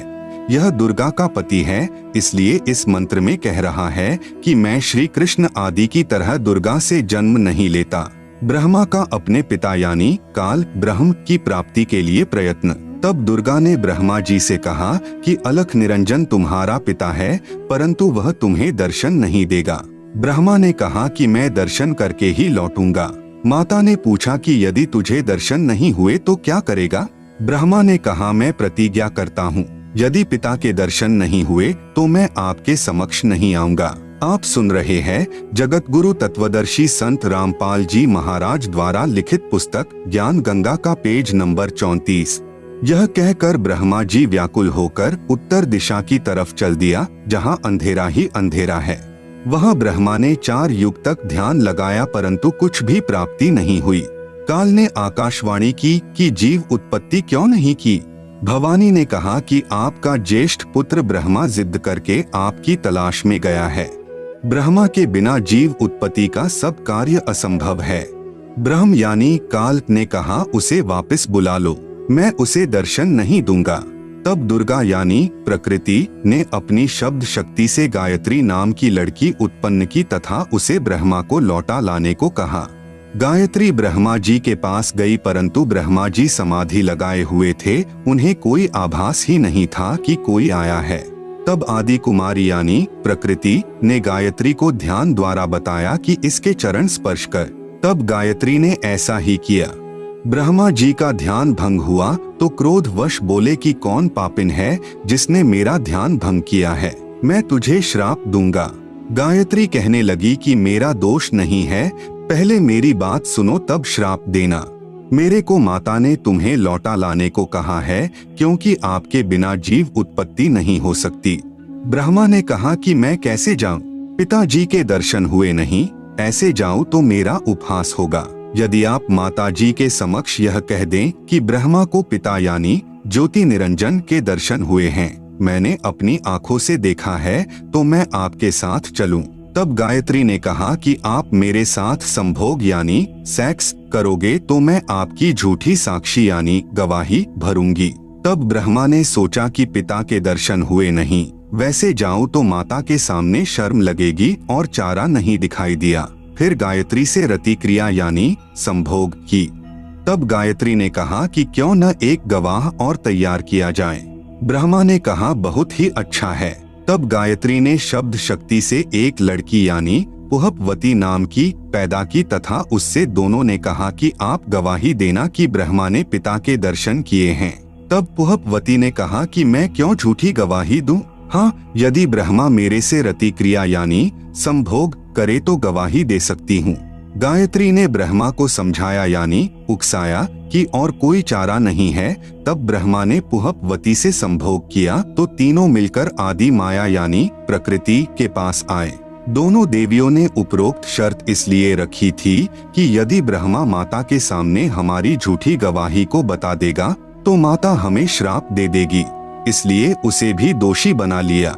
यह दुर्गा का पति है, इसलिए इस मंत्र में कह रहा है कि मैं श्री कृष्ण आदि की तरह दुर्गा से जन्म नहीं लेता। ब्रह्मा का अपने पिता यानी काल ब्रह्म की प्राप्ति के लिए प्रयत्न। तब दुर्गा ने ब्रह्मा जी से कहा कि अलख निरंजन तुम्हारा पिता है, परंतु वह तुम्हें दर्शन नहीं देगा। ब्रह्मा ने कहा कि मैं दर्शन करके ही लौटूंगा। माता ने पूछा कि यदि तुझे दर्शन नहीं हुए तो क्या करेगा? ब्रह्मा ने कहा मैं प्रतिज्ञा करता हूँ, यदि पिता के दर्शन नहीं हुए तो मैं आपके समक्ष नहीं आऊंगा। आप सुन रहे हैं जगत गुरु तत्वदर्शी संत रामपाल जी महाराज द्वारा लिखित पुस्तक ज्ञान गंगा का पेज नंबर 34। यह कहकर ब्रह्मा जी व्याकुल होकर उत्तर दिशा की तरफ चल दिया, जहाँ अंधेरा ही अंधेरा है। वहाँ ब्रह्मा ने 4 युग तक ध्यान लगाया परंतु कुछ भी प्राप्ति नहीं हुई। काल ने आकाशवाणी की कि जीव उत्पत्ति क्यों नहीं की। भवानी ने कहा कि आपका ज्येष्ठ पुत्र ब्रह्मा जिद करके आपकी तलाश में गया है। ब्रह्मा के बिना जीव उत्पत्ति का सब कार्य असंभव है। ब्रह्म यानी काल ने कहा उसे वापस बुला लो, मैं उसे दर्शन नहीं दूंगा। तब दुर्गा यानी प्रकृति ने अपनी शब्द शक्ति से गायत्री नाम की लड़की उत्पन्न की तथा उसे ब्रह्मा को लौटा लाने को कहा। गायत्री ब्रह्मा जी के पास गई परंतु ब्रह्मा जी समाधि लगाए हुए थे, उन्हें कोई आभास ही नहीं था कि कोई आया है। तब आदि कुमारी यानी प्रकृति ने गायत्री को ध्यान द्वारा बताया कि इसके चरण स्पर्श कर। तब गायत्री ने ऐसा ही किया। ब्रह्मा जी का ध्यान भंग हुआ तो क्रोधवश बोले कि कौन पापिन है जिसने मेरा ध्यान भंग किया है, मैं तुझे श्राप दूंगा। गायत्री कहने लगी कि मेरा दोष नहीं है, पहले मेरी बात सुनो तब श्राप देना। मेरे को माता ने तुम्हें लौटा लाने को कहा है क्योंकि आपके बिना जीव उत्पत्ति नहीं हो सकती। ब्रह्मा ने कहा कि मैं कैसे जाऊं, पिताजी के दर्शन हुए नहीं, ऐसे जाऊं तो मेरा उपहास होगा। यदि आप माता जी के समक्ष यह कह दें कि ब्रह्मा को पिता यानी ज्योति निरंजन के दर्शन हुए हैं, मैंने अपनी आंखों से देखा है, तो मैं आपके साथ चलूं। तब गायत्री ने कहा कि आप मेरे साथ संभोग यानी सेक्स करोगे तो मैं आपकी झूठी साक्षी यानी गवाही भरूंगी। तब ब्रह्मा ने सोचा कि पिता के दर्शन हुए नहीं, वैसे जाऊं तो माता के सामने शर्म लगेगी और चारा नहीं दिखाई दिया। फिर गायत्री से रति क्रिया यानी संभोग की। तब गायत्री ने कहा कि क्यों न एक गवाह और तैयार किया जाए। ब्रह्मा ने कहा बहुत ही अच्छा है। तब गायत्री ने शब्द शक्ति से एक लड़की यानी पुहपवती नाम की पैदा की तथा उससे दोनों ने कहा कि आप गवाही देना कि ब्रह्मा ने पिता के दर्शन किए हैं। तब पुहपवती ने कहा कि मैं क्यों झूठी गवाही दूं? हाँ, यदि ब्रह्मा मेरे से रति क्रिया यानी संभोग करे तो गवाही दे सकती हूँ। गायत्री ने ब्रह्मा को समझाया यानी उकसाया कि और कोई चारा नहीं है। तब ब्रह्मा ने पुहपवती से संभोग किया तो तीनों मिलकर आदि माया यानी प्रकृति के पास आए। दोनों देवियों ने उपरोक्त शर्त इसलिए रखी थी कि यदि ब्रह्मा माता के सामने हमारी झूठी गवाही को बता देगा तो माता हमें श्राप दे देगी, इसलिए उसे भी दोषी बना लिया।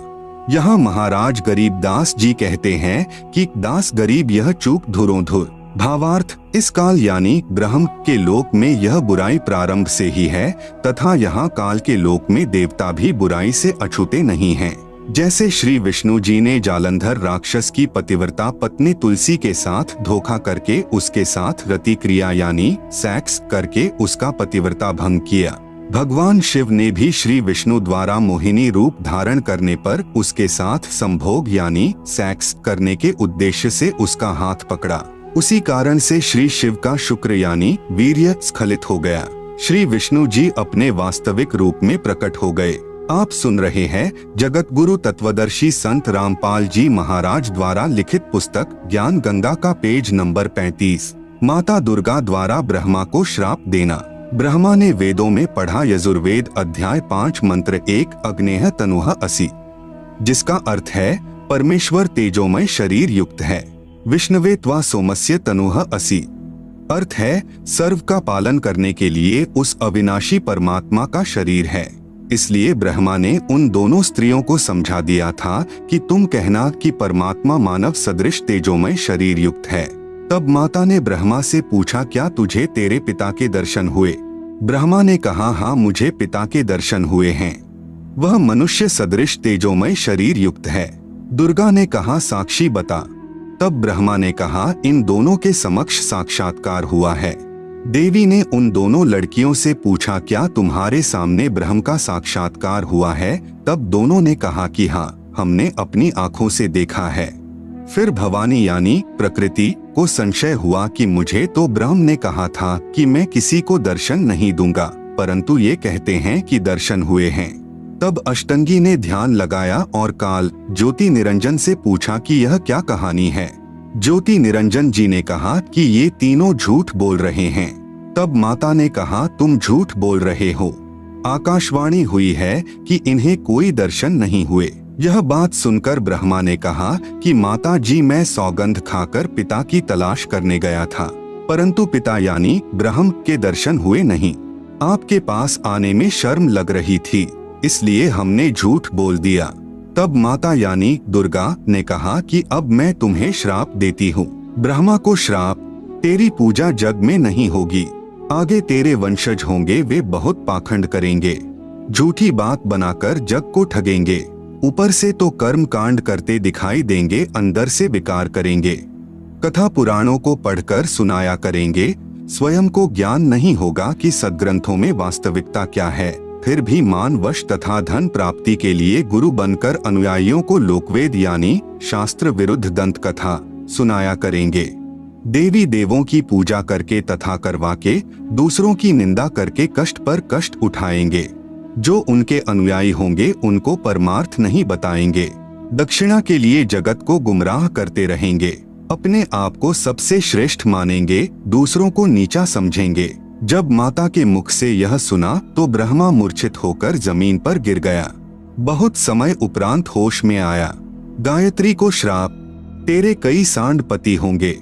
यहाँ महाराज गरीब दास जी कहते हैं कि दास गरीब यह चूक धुरोधुर। भावार्थ, इस काल यानी ब्रह्म के लोक में यह बुराई प्रारंभ से ही है तथा यहाँ काल के लोक में देवता भी बुराई से अछूते नहीं हैं। जैसे श्री विष्णु जी ने जालंधर राक्षस की पतिव्रता पत्नी तुलसी के साथ धोखा करके उसके साथ रति क्रिया यानी सेक्स करके उसका पतिव्रता भंग किया, भगवान शिव ने भी श्री विष्णु द्वारा मोहिनी रूप धारण करने पर उसके साथ संभोग यानी सेक्स करने के उद्देश्य से उसका हाथ पकड़ा। उसी कारण से श्री शिव का शुक्र यानी वीर्य स्खलित हो गया। श्री विष्णु जी अपने वास्तविक रूप में प्रकट हो गए। आप सुन रहे हैं जगत गुरु तत्वदर्शी संत रामपाल जी महाराज द्वारा लिखित पुस्तक ज्ञान गंगा का पेज नंबर 35। माता दुर्गा द्वारा ब्रह्मा को श्राप देना। ब्रह्मा ने वेदों में पढ़ा यजुर्वेद अध्याय 5 मंत्र 1 अग्नेह तनुह असि, जिसका अर्थ है परमेश्वर तेजोमय शरीर युक्त है। विष्णवे त्वा सोमस्य तनुह असि, अर्थ है सर्व का पालन करने के लिए उस अविनाशी परमात्मा का शरीर है। इसलिए ब्रह्मा ने उन दोनों स्त्रियों को समझा दिया था कि तुम कहना कि परमात्मा मानव सदृश तेजोमय शरीर युक्त है। तब माता ने ब्रह्मा से पूछा, क्या तुझे तेरे पिता के दर्शन हुए? ब्रह्मा ने कहा, हाँ मुझे पिता के दर्शन हुए हैं, वह मनुष्य सदृश तेजोमय शरीर युक्त है। दुर्गा ने कहा, साक्षी बता। तब ब्रह्मा ने कहा, इन दोनों के समक्ष साक्षात्कार हुआ है। देवी ने उन दोनों लड़कियों से पूछा, क्या तुम्हारे सामने ब्रह्म का साक्षात्कार हुआ है? तब दोनों ने कहा कि हाँ, हमने अपनी आंखों से देखा है। फिर भवानी यानी प्रकृति को संशय हुआ कि मुझे तो ब्रह्म ने कहा था कि मैं किसी को दर्शन नहीं दूंगा, परंतु ये कहते हैं कि दर्शन हुए हैं। तब अष्टंगी ने ध्यान लगाया और काल ज्योति निरंजन से पूछा कि यह क्या कहानी है। ज्योति निरंजन जी ने कहा कि ये तीनों झूठ बोल रहे हैं। तब माता ने कहा, तुम झूठ बोल रहे हो। आकाशवाणी हुई है कि इन्हें कोई दर्शन नहीं हुए। यह बात सुनकर ब्रह्मा ने कहा कि माता जी, मैं सौगंध खाकर पिता की तलाश करने गया था, परंतु पिता यानी ब्रह्म के दर्शन हुए नहीं। आपके पास आने में शर्म लग रही थी, इसलिए हमने झूठ बोल दिया। तब माता यानी दुर्गा ने कहा कि अब मैं तुम्हें श्राप देती हूँ। ब्रह्मा को श्राप, तेरी पूजा जग में नहीं होगी। आगे तेरे वंशज होंगे, वे बहुत पाखंड करेंगे, झूठी बात बनाकर जग को ठगेंगे। ऊपर से तो कर्म कांड करते दिखाई देंगे, अंदर से विकार करेंगे। कथा पुराणों को पढ़कर सुनाया करेंगे, स्वयं को ज्ञान नहीं होगा कि सद्ग्रंथों में वास्तविकता क्या है। फिर भी मानवश तथा धन प्राप्ति के लिए गुरु बनकर अनुयायियों को लोकवेद यानी शास्त्र विरुद्ध दंत कथा सुनाया करेंगे। देवी देवों की पूजा करके तथा करवा के दूसरों की निंदा करके कष्ट पर कष्ट उठाएंगे। जो उनके अनुयायी होंगे उनको परमार्थ नहीं बताएंगे, दक्षिणा के लिए जगत को गुमराह करते रहेंगे। अपने आप को सबसे श्रेष्ठ मानेंगे, दूसरों को नीचा समझेंगे। जब माता के मुख से यह सुना तो ब्रह्मा मूर्छित होकर जमीन पर गिर गया। बहुत समय उपरांत होश में आया। गायत्री को श्राप, तेरे कई सांड पति होंगे,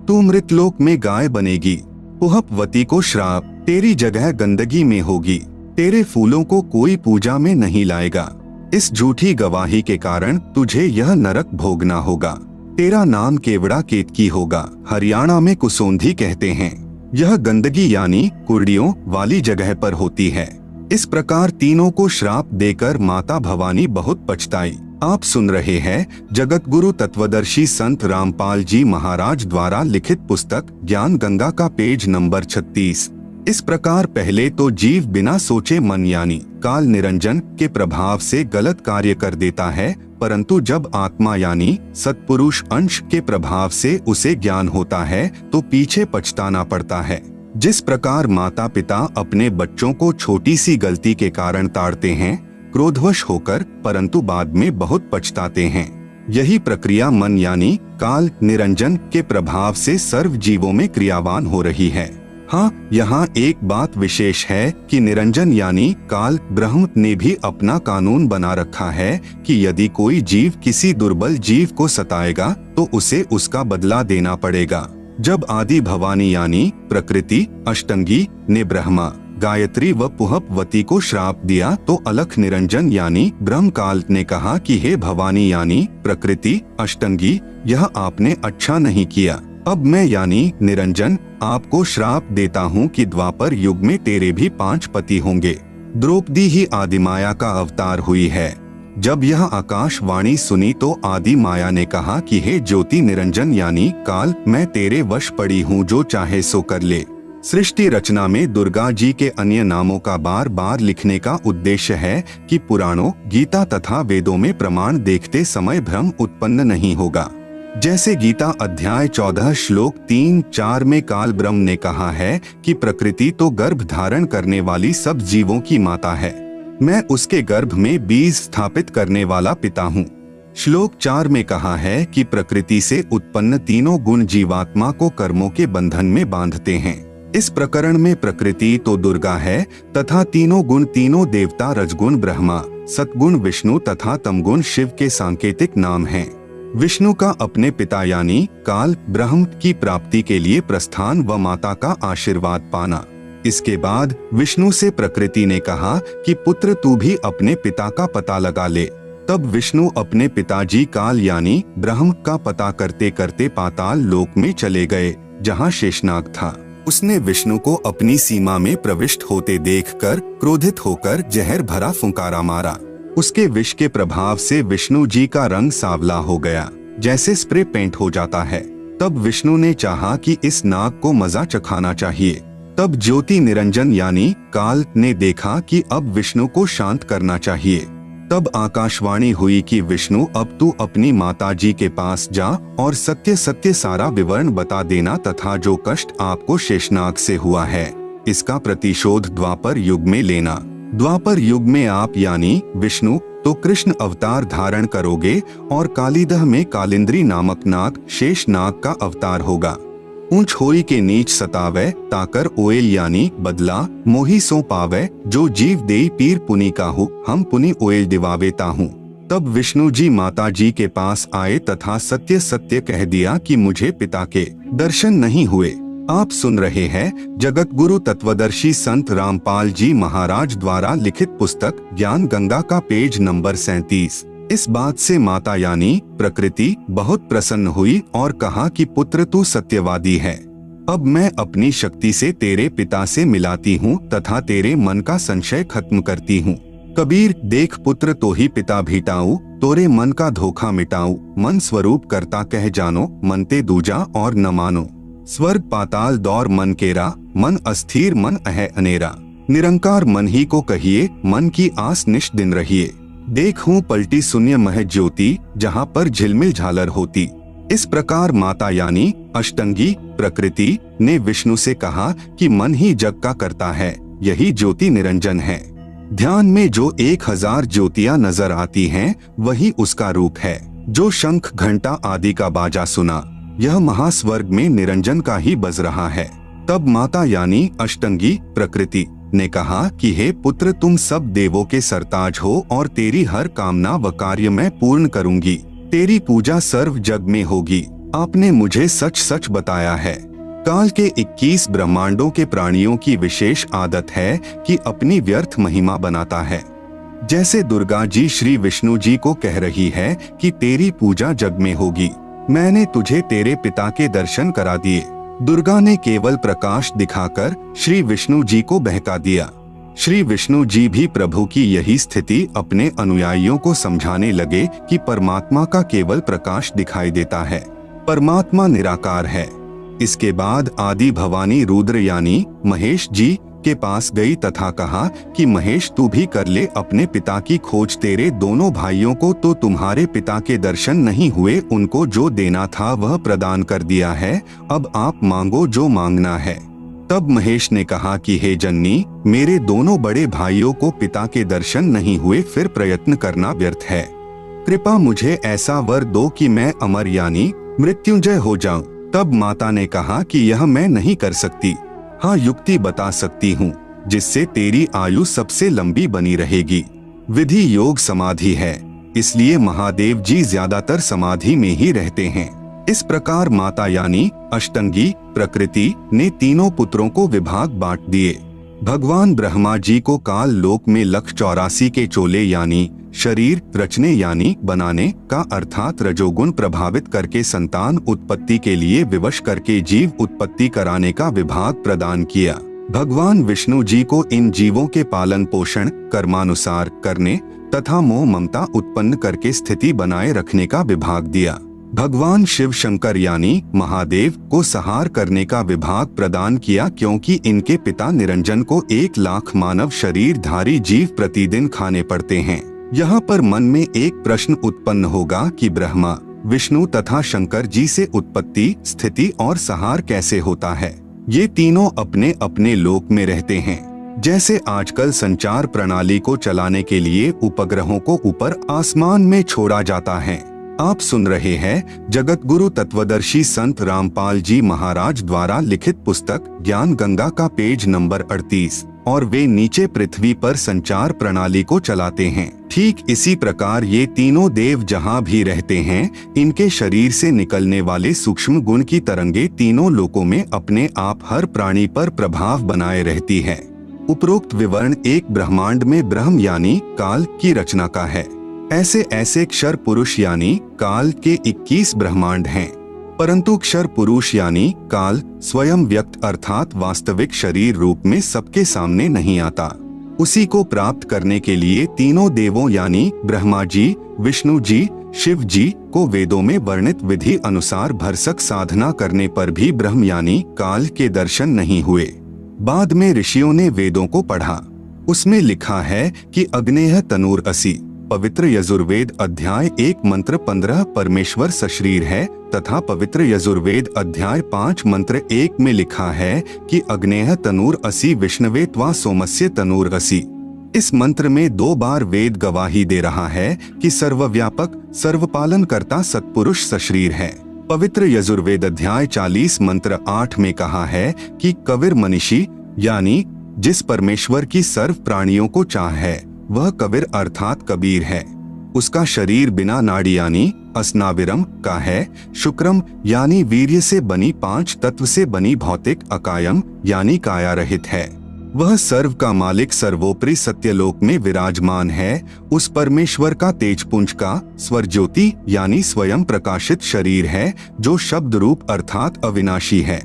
तू मृतलोक में गाय बनेगी। पुहपवती को श्राप, तेरी जगह गंदगी में होगी, तेरे फूलों को कोई पूजा में नहीं लाएगा। इस झूठी गवाही के कारण तुझे यह नरक भोगना होगा। तेरा नाम केवड़ा केतकी होगा, हरियाणा में कुसोंधी कहते हैं। यह गंदगी यानी कुर्डियों वाली जगह पर होती है। इस प्रकार तीनों को श्राप देकर माता भवानी बहुत पछताई। आप सुन रहे हैं जगत गुरु तत्वदर्शी संत रामपाल जी महाराज द्वारा लिखित पुस्तक ज्ञान गंगा का पेज नंबर 36। इस प्रकार पहले तो जीव बिना सोचे मन यानी काल निरंजन के प्रभाव से गलत कार्य कर देता है, परंतु जब आत्मा यानी सत्पुरुष अंश के प्रभाव से उसे ज्ञान होता है तो पीछे पछताना पड़ता है। जिस प्रकार माता पिता अपने बच्चों को छोटी सी गलती के कारण ताड़ते हैं क्रोधवश होकर, परंतु बाद में बहुत पछताते हैं, यही प्रक्रिया मन यानी काल निरंजन के प्रभाव से सर्व जीवों में क्रियावान हो रही है। हाँ, यहाँ एक बात विशेष है कि निरंजन यानी काल ब्रह्म ने भी अपना कानून बना रखा है कि यदि कोई जीव किसी दुर्बल जीव को सताएगा तो उसे उसका बदला देना पड़ेगा। जब आदि भवानी यानी प्रकृति अष्टंगी ने ब्रह्मा, गायत्री व पुहपवती को श्राप दिया तो अलख निरंजन यानी ब्रह्मकाल ने कहा कि हे भवानी यानी प्रकृति अष्टंगी, यह आपने अच्छा नहीं किया। अब मैं यानी निरंजन आपको श्राप देता हूँ कि द्वापर युग में तेरे भी 5 पति होंगे। द्रौपदी ही आदिमाया का अवतार हुई है। जब यह आकाशवाणी सुनी तो आदि माया ने कहा कि हे ज्योति निरंजन यानी काल, मैं तेरे वश पड़ी हूँ, जो चाहे सो कर ले। सृष्टि रचना में दुर्गा जी के अन्य नामों का बार बार लिखने का उद्देश्य है कि पुराणों, गीता तथा वेदों में प्रमाण देखते समय भ्रम उत्पन्न नहीं होगा। जैसे गीता अध्याय 14 श्लोक 3-4 में काल ब्रह्म ने कहा है कि प्रकृति तो गर्भ धारण करने वाली सब जीवों की माता है, मैं उसके गर्भ में बीज स्थापित करने वाला पिता हूँ। श्लोक 4 में कहा है कि प्रकृति से उत्पन्न तीनों गुण जीवात्मा को कर्मों के बंधन में बांधते हैं। इस प्रकरण में प्रकृति तो दुर्गा है तथा तीनों गुण तीनों देवता रजगुण ब्रह्मा, सतगुण विष्णु तथा तमगुण शिव के सांकेतिक नाम हैं। विष्णु का अपने पिता यानी काल ब्रह्म की प्राप्ति के लिए प्रस्थान व माता का आशीर्वाद पाना। इसके बाद विष्णु से प्रकृति ने कहा कि पुत्र तू भी अपने पिता का पता लगा ले। तब विष्णु अपने पिताजी काल यानी ब्रह्म का पता करते करते पाताल लोक में चले गए, जहाँ शेषनाग था। उसने विष्णु को अपनी सीमा में प्रविष्ट होते देखकर क्रोधित होकर जहर भरा फुंकारा मारा। उसके विष के प्रभाव से विष्णु जी का रंग सांवला हो गया, जैसे स्प्रे पेंट हो जाता है। तब विष्णु ने चाहा कि इस नाग को मजा चखाना चाहिए। तब ज्योति निरंजन यानी काल ने देखा कि अब विष्णु को शांत करना चाहिए। तब आकाशवाणी हुई कि विष्णु, अब तू अपनी माता जी के पास जा और सत्य सत्य सारा विवरण बता देना तथा जो कष्ट आपको शेषनाग से हुआ है, इसका प्रतिशोध द्वापर युग में लेना। द्वापर युग में आप यानी विष्णु तो कृष्ण अवतार धारण करोगे और कालीदह में कालिंद्री नामक नाग शेषनाग का अवतार होगा। ऊंच होई के नीच सतावे ताकर ओएल यानी बदला मोही सो पावे, जो जीव देई पीर पुनि काहू हम पुनि ओएल दिवावेता हूँ। तब विष्णु जी माता जी के पास आए तथा सत्य सत्य कह दिया कि मुझे पिता के दर्शन नहीं हुए। आप सुन रहे हैं जगत गुरु तत्वदर्शी संत रामपाल जी महाराज द्वारा लिखित पुस्तक ज्ञान गंगा का पेज नंबर 37। इस बात से माता यानी प्रकृति बहुत प्रसन्न हुई और कहा कि पुत्र तू सत्यवादी है। अब मैं अपनी शक्ति से तेरे पिता से मिलाती हूँ तथा तेरे मन का संशय खत्म करती हूँ। कबीर देख पुत्र तो ही पिता भीटाऊ, तोरे मन का धोखा मिटाऊ। मन स्वरूप करता कह जानो, मनते दूजा और न मानो। स्वर्ग पाताल दौर मन केरा, मन अस्थिर मन अह अनेरा। निरंकार मन ही को कहिए, मन की आस निश दिन रहिए। देखूं पलटी शून्य मह ज्योति, जहाँ पर झिलमिल झालर होती। इस प्रकार माता यानी अष्टंगी प्रकृति ने विष्णु से कहा कि मन ही जग का करता है, यही ज्योति निरंजन है। ध्यान में जो 1000 ज्योतियां नजर आती हैं, वही उसका रूप है। जो शंख घंटा आदि का बाजा सुना, यह महास्वर्ग में निरंजन का ही बज रहा है। तब माता यानी अष्टंगी प्रकृति ने कहा कि हे पुत्र, तुम सब देवों के सरताज हो और तेरी हर कामना व कार्य मैं पूर्ण करूंगी। तेरी पूजा सर्व जग में होगी। आपने मुझे सच सच बताया है। काल के 21 ब्रह्मांडों के प्राणियों की विशेष आदत है कि अपनी व्यर्थ महिमा बनाता है। जैसे दुर्गा जी श्री विष्णु जी को कह रही है कि तेरी पूजा जग में होगी। मैंने तुझे तेरे पिता के दर्शन करा दिए। दुर्गा ने केवल प्रकाश दिखाकर श्री विष्णु जी को बहका दिया। श्री विष्णु जी भी प्रभु की यही स्थिति अपने अनुयायियों को समझाने लगे कि परमात्मा का केवल प्रकाश दिखाई देता है, परमात्मा निराकार है। इसके बाद आदि भवानी रुद्र यानी महेश जी के पास गई तथा कहा कि महेश तू भी कर ले अपने पिता की खोज। तेरे दोनों भाइयों को तो तुम्हारे पिता के दर्शन नहीं हुए, उनको जो देना था वह प्रदान कर दिया है। अब आप मांगो जो मांगना है। तब महेश ने कहा कि हे जननी, मेरे दोनों बड़े भाइयों को पिता के दर्शन नहीं हुए, फिर प्रयत्न करना व्यर्थ है। कृपा मुझे ऐसा वर दो कि मैं अमर यानी मृत्युंजय हो जाऊं। तब माता ने कहा कि यह मैं नहीं कर सकती। हाँ, युक्ति बता सकती हूँ जिससे तेरी आयु सबसे लंबी बनी रहेगी। विधि योग समाधि है, इसलिए महादेव जी ज्यादातर समाधि में ही रहते हैं। इस प्रकार माता यानी अष्टंगी प्रकृति ने तीनों पुत्रों को विभाग बांट दिए। भगवान ब्रह्मा जी को काल लोक में 184 के चोले यानी शरीर रचने यानी बनाने का अर्थात रजोगुण प्रभावित करके संतान उत्पत्ति के लिए विवश करके जीव उत्पत्ति कराने का विभाग प्रदान किया। भगवान विष्णु जी को इन जीवों के पालन पोषण कर्मानुसार करने तथा मोह ममता उत्पन्न करके स्थिति बनाए रखने का विभाग दिया। भगवान शिव शंकर यानी महादेव को संहार करने का विभाग प्रदान किया, क्योंकि इनके पिता निरंजन को 1 लाख मानव शरीरधारी जीव प्रतिदिन खाने पड़ते हैं। यहाँ पर मन में एक प्रश्न उत्पन्न होगा कि ब्रह्मा, विष्णु तथा शंकर जी से उत्पत्ति, स्थिति और संहार कैसे होता है। ये तीनों अपने अपने लोक में रहते हैं। जैसे आजकल संचार प्रणाली को चलाने के लिए उपग्रहों को ऊपर आसमान में छोड़ा जाता है। आप सुन रहे हैं जगत गुरु तत्वदर्शी संत रामपाल जी महाराज द्वारा लिखित पुस्तक ज्ञान गंगा का पेज नंबर 38, और वे नीचे पृथ्वी पर संचार प्रणाली को चलाते हैं। ठीक इसी प्रकार ये तीनों देव जहाँ भी रहते हैं, इनके शरीर से निकलने वाले सूक्ष्म गुण की तरंगे तीनों लोकों में अपने आप हर प्राणी पर प्रभाव बनाए रहती है। उपरोक्त विवरण एक ब्रह्मांड में ब्रह्म यानी काल की रचना का है। ऐसे क्षर पुरुष यानी काल के 21 ब्रह्मांड हैं, परंतु क्षर पुरुष यानी काल स्वयं व्यक्त अर्थात वास्तविक शरीर रूप में सबके सामने नहीं आता। उसी को प्राप्त करने के लिए तीनों देवों यानी ब्रह्मा जी, विष्णु जी, शिव जी को वेदों में वर्णित विधि अनुसार भरसक साधना करने पर भी ब्रह्म यानी काल के दर्शन नहीं हुए। बाद में ऋषियों ने वेदों को पढ़ा। उसमें लिखा है कि अग्नेय तनूर असि, पवित्र यजुर्वेद अध्याय 1 मंत्र 15 परमेश्वर सशरीर है, तथा पवित्र यजुर्वेद अध्याय 5 मंत्र 1 में लिखा है कि अग्नेय तनूर असि विष्णवे त्वा सोमस्य तनूर असि। इस मंत्र में 2 बार वेद गवाही दे रहा है कि सर्वव्यापक सर्वपालन करता सत्पुरुष सशरीर है। पवित्र यजुर्वेद अध्याय 40 मंत्र 8 में कहा है कि कबीर मनीषी यानी जिस परमेश्वर की सर्व प्राणियों को चाह है, वह कबीर अर्थात कबीर है। उसका शरीर बिना नाड़ी यानी अस्नाविरम का है। शुक्रम यानी वीर्य से बनी 5 तत्व से बनी भौतिक अकायम यानी काया रहित है। वह सर्व का मालिक सर्वोपरि सत्यलोक में विराजमान है। उस परमेश्वर का तेजपुंज का स्वर ज्योति यानी स्वयं प्रकाशित शरीर है, जो शब्द रूप अर्थात अविनाशी है।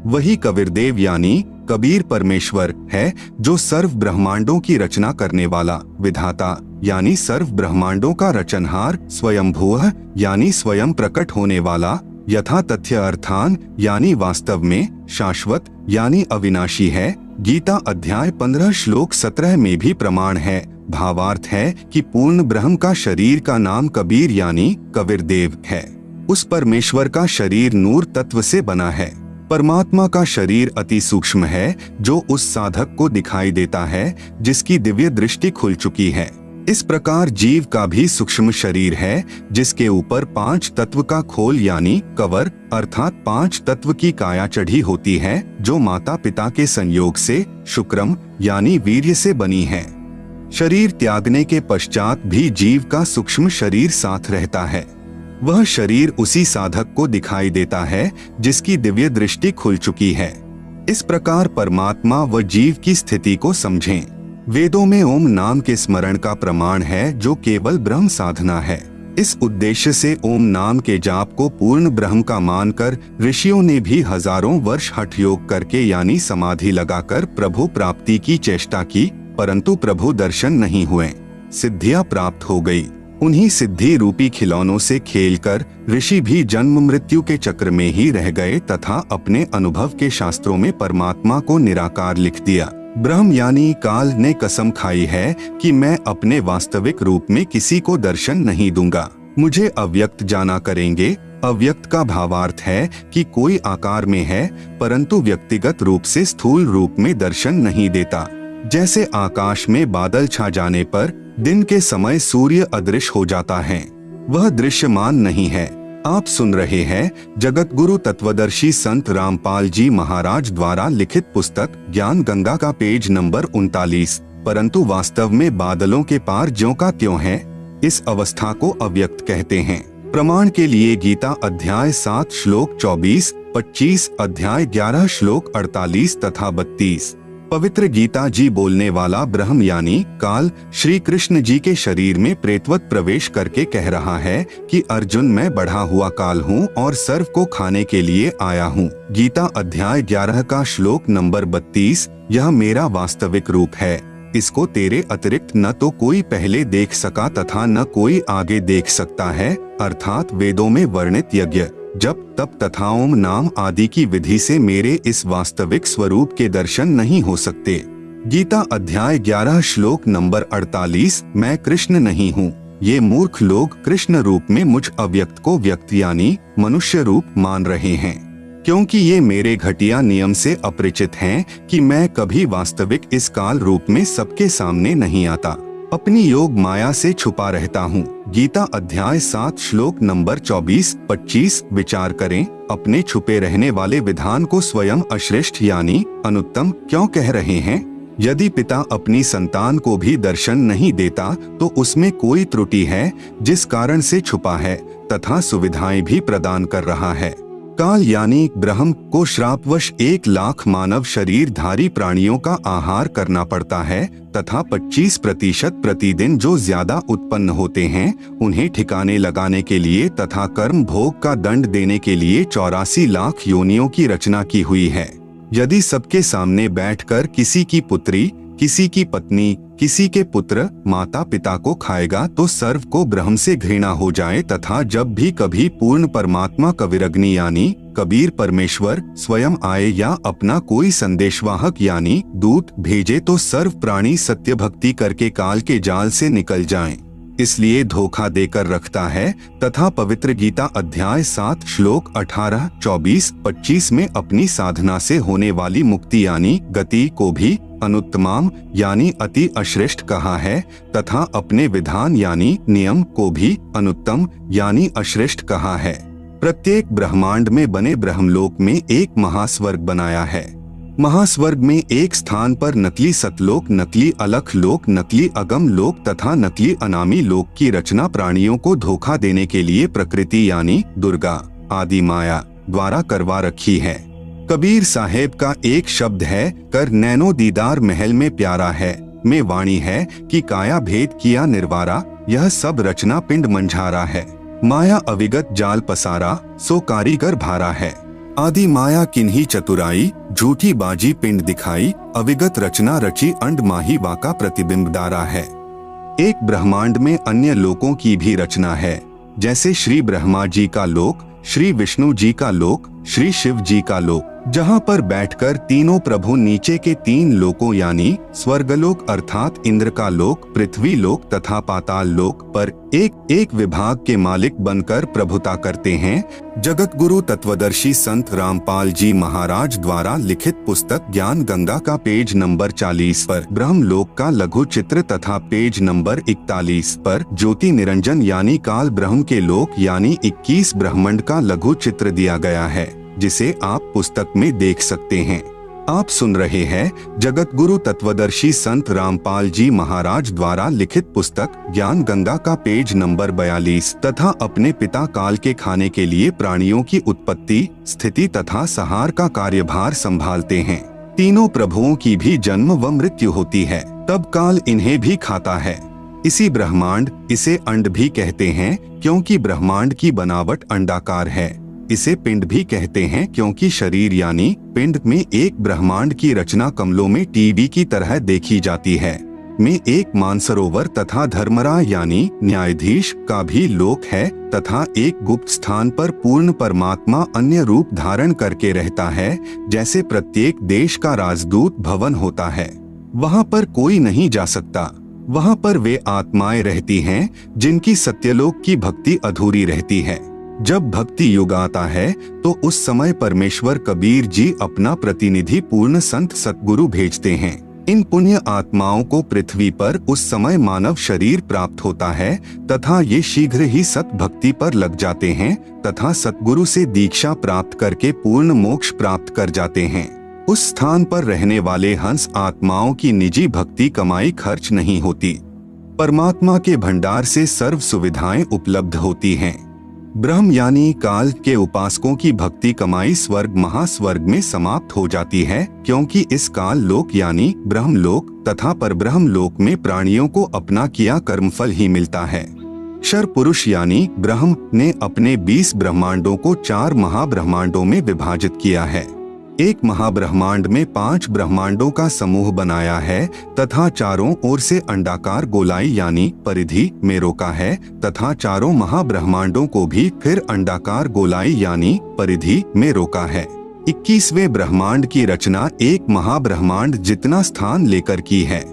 वही कबीरदेव यानी कबीर परमेश्वर है, जो सर्व ब्रह्मांडों की रचना करने वाला विधाता यानी सर्व ब्रह्मांडों का रचनहार, स्वयंभूः यानी स्वयं प्रकट होने वाला, यथा तथ्य अर्थान यानी वास्तव में, शाश्वत यानी अविनाशी है। गीता अध्याय 15 श्लोक 17 में भी प्रमाण है। भावार्थ है कि पूर्ण ब्रह्म का शरीर का नाम कबीर यानी कबीरदेव है। उस परमेश्वर का शरीर नूर तत्व से बना है। परमात्मा का शरीर अति सूक्ष्म है, जो उस साधक को दिखाई देता है जिसकी दिव्य दृष्टि खुल चुकी है। इस प्रकार जीव का भी सूक्ष्म शरीर है, जिसके ऊपर 5 तत्व का खोल यानी कवर अर्थात 5 तत्व की काया चढ़ी होती है, जो माता पिता के संयोग से शुक्रम यानी वीर्य से बनी है। शरीर त्यागने के पश्चात भी जीव का सूक्ष्म शरीर साथ रहता है। वह शरीर उसी साधक को दिखाई देता है जिसकी दिव्य दृष्टि खुल चुकी है। इस प्रकार परमात्मा व जीव की स्थिति को समझें। वेदों में ओम नाम के स्मरण का प्रमाण है, जो केवल ब्रह्म साधना है। इस उद्देश्य से ओम नाम के जाप को पूर्ण ब्रह्म का मानकर ऋषियों ने भी हजारों वर्ष हठ योग करके यानी समाधि लगाकर प्रभु प्राप्ति की चेष्टा की, परंतु प्रभु दर्शन नहीं हुए। सिद्धियां प्राप्त हो गई। उन्हीं सिद्धि रूपी खिलौनों से खेलकर ऋषि भी जन्म मृत्यु के चक्र में ही रह गए तथा अपने अनुभव के शास्त्रों में परमात्मा को निराकार लिख दिया। ब्रह्म यानी काल ने कसम खाई है कि मैं अपने वास्तविक रूप में किसी को दर्शन नहीं दूंगा, मुझे अव्यक्त जाना करेंगे। अव्यक्त का भावार्थ है कि कोई आकार में है, परंतु व्यक्तिगत रूप से स्थूल रूप में दर्शन नहीं देता। जैसे आकाश में बादल छा जाने पर दिन के समय सूर्य अदृश्य हो जाता है, वह दृश्यमान नहीं है। आप सुन रहे हैं जगत गुरु तत्वदर्शी संत रामपाल जी महाराज द्वारा लिखित पुस्तक ज्ञान गंगा का पेज नंबर 39। परंतु वास्तव में बादलों के पार ज्यों का त्यों है। इस अवस्था को अव्यक्त कहते हैं। प्रमाण के लिए गीता अध्याय 7 श्लोक 24, 25 अध्याय 11 श्लोक 48 तथा 32। पवित्र गीता जी बोलने वाला ब्रह्म यानी काल श्री कृष्ण जी के शरीर में प्रेतवत प्रवेश करके कह रहा है कि अर्जुन, मैं बढ़ा हुआ काल हूँ और सर्व को खाने के लिए आया हूँ। गीता अध्याय 11 का श्लोक नंबर 32, यह मेरा वास्तविक रूप है। इसको तेरे अतिरिक्त न तो कोई पहले देख सका तथा न कोई आगे देख सकता है, अर्थात वेदों में वर्णित यज्ञ, जप, तप तथा ओम नाम आदि की विधि से मेरे इस वास्तविक स्वरूप के दर्शन नहीं हो सकते। गीता अध्याय 11 श्लोक नंबर 48। मैं कृष्ण नहीं हूँ। ये मूर्ख लोग कृष्ण रूप में मुझ अव्यक्त को व्यक्त यानी मनुष्य रूप मान रहे हैं, क्योंकि ये मेरे घटिया नियम से अपरिचित हैं कि मैं कभी वास्तविक इस काल रूप में सबके सामने नहीं आता, अपनी योग माया से छुपा रहता हूँ। गीता अध्याय 7 श्लोक नंबर 24-25। विचार करें, अपने छुपे रहने वाले विधान को स्वयं अश्रेष्ठ यानी अनुत्तम क्यों कह रहे हैं? यदि पिता अपनी संतान को भी दर्शन नहीं देता तो उसमें कोई त्रुटि है जिस कारण से छुपा है तथा सुविधाएं भी प्रदान कर रहा है। काल यानी ब्रह्म को श्रापवश 1 लाख मानव शरीरधारी प्राणियों का आहार करना पड़ता है तथा 25% प्रतिदिन जो ज्यादा उत्पन्न होते हैं उन्हें ठिकाने लगाने के लिए तथा कर्म भोग का दंड देने के लिए 84 लाख योनियों की रचना की हुई है। यदि सबके सामने बैठकर किसी की पुत्री, किसी की पत्नी, किसी के पुत्र माता पिता को खाएगा तो सर्व को ब्रह्म से घृणा हो जाए तथा जब भी कभी पूर्ण परमात्मा कविरग्नि यानी कबीर परमेश्वर स्वयं आए या अपना कोई संदेशवाहक यानी दूत भेजे तो सर्व प्राणी सत्य भक्ति करके काल के जाल से निकल जाएं। इसलिए धोखा देकर रखता है तथा पवित्र गीता अध्याय 7 श्लोक 18, 24, 25 में अपनी साधना से होने वाली मुक्ति यानी गति को भी अनुत्तमाम यानी अति अश्रेष्ठ कहा है तथा अपने विधान यानी नियम को भी अनुत्तम यानी अश्रेष्ठ कहा है। प्रत्येक ब्रह्मांड में बने ब्रह्मलोक में एक महास्वर्ग बनाया है। महास्वर्ग में एक स्थान पर नकली सतलोक, नकली अलख लोक, नकली अगम लोक तथा नकली अनामी लोक की रचना प्राणियों को धोखा देने के लिए प्रकृति यानी दुर्गा आदि माया द्वारा करवा रखी है। कबीर साहेब का एक शब्द है, कर नैनो दीदार महल में प्यारा है, में वाणी है कि काया भेद किया निर्वारा, यह सब रचना पिंड मंझारा है। माया अविगत जाल पसारा, सो कारीगर भारा है। आदि माया किन्ही चतुराई, झूठी बाजी पिंड दिखाई, अविगत रचना रची अंड माही वाका प्रतिबिंब डारा है। एक ब्रह्मांड में अन्य लोकों की भी रचना है, जैसे श्री ब्रह्मा जी का लोक, श्री विष्णु जी का लोक, श्री शिव जी का लोक, जहाँ पर बैठकर तीनों प्रभु नीचे के 3 लोकों यानी स्वर्गलोक अर्थात इंद्र का लोक, पृथ्वी लोक तथा पाताल लोक पर एक एक विभाग के मालिक बनकर प्रभुता करते हैं। जगत गुरु तत्वदर्शी संत रामपाल जी महाराज द्वारा लिखित पुस्तक ज्ञान गंगा का पेज नंबर 40 पर ब्रह्मलोक का लघु चित्र तथा पेज नंबर 41 पर ज्योति निरंजन यानी काल ब्रह्म के लोक यानी 21 ब्रह्मांड का लघु चित्र दिया गया है, जिसे आप पुस्तक में देख सकते हैं। आप सुन रहे हैं जगत गुरु तत्वदर्शी संत रामपाल जी महाराज द्वारा लिखित पुस्तक ज्ञान गंगा का पेज नंबर 42 तथा अपने पिता काल के खाने के लिए प्राणियों की उत्पत्ति, स्थिति तथा संहार का कार्यभार संभालते हैं। तीनों प्रभुओं की भी जन्म व मृत्यु होती है, तब काल इन्हें भी खाता है। इसी ब्रह्मांड, इसे अंड भी कहते हैं क्योंकि ब्रह्मांड की बनावट अंडाकार है। इसे पिंड भी कहते हैं क्योंकि शरीर यानी पिंड में एक ब्रह्मांड की रचना कमलों में टीवी की तरह देखी जाती है। में एक मानसरोवर तथा धर्मराय यानी न्यायाधीश का भी लोक है तथा एक गुप्त स्थान पर पूर्ण परमात्मा अन्य रूप धारण करके रहता है, जैसे प्रत्येक देश का राजदूत भवन होता है। वहाँ पर कोई नहीं जा सकता। वहाँ पर वे आत्माएं रहती हैं जिनकी सत्यलोक की भक्ति अधूरी रहती है। जब भक्ति युग आता है तो उस समय परमेश्वर कबीर जी अपना प्रतिनिधि पूर्ण संत सतगुरु भेजते हैं। इन पुण्य आत्माओं को पृथ्वी पर उस समय मानव शरीर प्राप्त होता है तथा ये शीघ्र ही सत भक्ति पर लग जाते हैं तथा सतगुरु से दीक्षा प्राप्त करके पूर्ण मोक्ष प्राप्त कर जाते हैं। उस स्थान पर रहने वाले हंस आत्माओं की निजी भक्ति कमाई खर्च नहीं होती। परमात्मा के भंडार से सर्व सुविधाएं उपलब्ध होती हैं। ब्रह्म यानी काल के उपासकों की भक्ति कमाई स्वर्ग महास्वर्ग में समाप्त हो जाती है, क्योंकि इस काल लोक यानी ब्रह्मलोक तथा परब्रह्म लोक में प्राणियों को अपना किया कर्मफल ही मिलता है। क्षर पुरुष यानी ब्रह्म ने अपने 20 ब्रह्मांडों को 4 महाब्रह्मांडों में विभाजित किया है। एक महाब्रह्मांड में 5 ब्रह्मांडों का समूह बनाया है तथा चारों ओर से अंडाकार गोलाई यानी परिधि में रोका है तथा चारों महाब्रह्मांडों को भी फिर अंडाकार गोलाई यानी परिधि में रोका है। 21वें ब्रह्मांड की रचना एक महाब्रह्मांड जितना स्थान लेकर की है।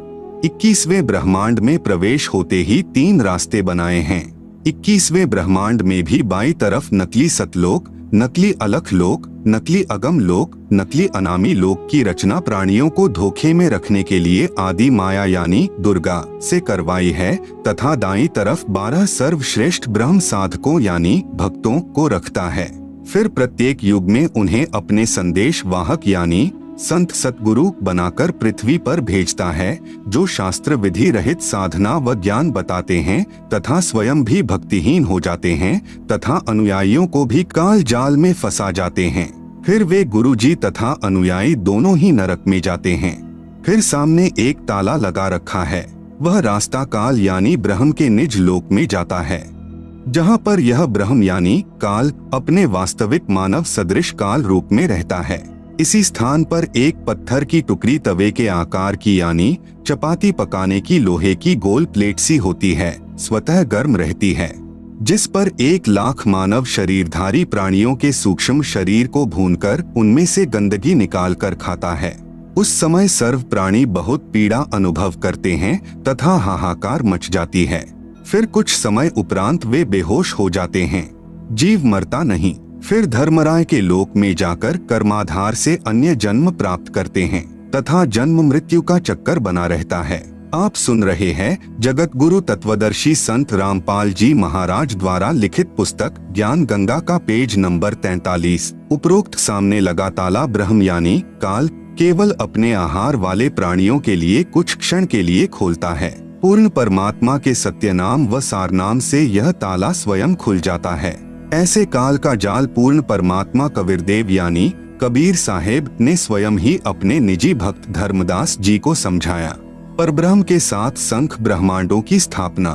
21वें ब्रह्मांड में प्रवेश होते ही 3 रास्ते बनाए हैं। 21वें ब्रह्मांड में भी बाईं तरफ नकली सतलोक, नकली अलख लोक, नकली अगम लोक, नकली अनामी लोक की रचना प्राणियों को धोखे में रखने के लिए आदि माया यानी दुर्गा से करवाई है तथा दाईं तरफ 12 सर्वश्रेष्ठ ब्रह्म साधकों यानी भक्तों को रखता है। फिर प्रत्येक युग में उन्हें अपने संदेश वाहक यानी संत सतगुरु बनाकर पृथ्वी पर भेजता है, जो शास्त्र विधि रहित साधना व ज्ञान बताते हैं तथा स्वयं भी भक्तिहीन हो जाते हैं तथा अनुयायियों को भी काल जाल में फंसा जाते हैं। फिर वे गुरुजी तथा अनुयायी दोनों ही नरक में जाते हैं। फिर सामने एक ताला लगा रखा है, वह रास्ता काल यानी ब्रह्म के निज लोक में जाता है, जहाँ पर यह ब्रह्म यानी काल अपने वास्तविक मानव सदृश काल रूप में रहता है। इसी स्थान पर एक पत्थर की टुकड़ी तवे के आकार की यानी चपाती पकाने की लोहे की गोल प्लेट सी होती है, स्वतः गर्म रहती है, जिस पर 1 लाख मानव शरीरधारी प्राणियों के सूक्ष्म शरीर को भूनकर उनमें से गंदगी निकालकर खाता है। उस समय सर्व प्राणी बहुत पीड़ा अनुभव करते हैं तथा हाहाकार मच जाती है। फिर कुछ समय उपरांत वे बेहोश हो जाते हैं। जीव मरता नहीं। फिर धर्मराय के लोक में जाकर कर्माधार से अन्य जन्म प्राप्त करते हैं तथा जन्म मृत्यु का चक्कर बना रहता है। आप सुन रहे हैं जगत गुरु तत्वदर्शी संत रामपाल जी महाराज द्वारा लिखित पुस्तक ज्ञान गंगा का पेज नंबर 43। उपरोक्त सामने लगा ताला ब्रह्म यानी काल केवल अपने आहार वाले प्राणियों के लिए कुछ क्षण के लिए खोलता है। पूर्ण परमात्मा के सत्य नाम व सार नाम से यह ताला स्वयं खुल जाता है। ऐसे काल का जाल पूर्ण परमात्मा कबीरदेव यानी कबीर साहेब ने स्वयं ही अपने निजी भक्त धर्मदास जी को समझाया। परब्रह्म के साथ संख ब्रह्मांडों की स्थापना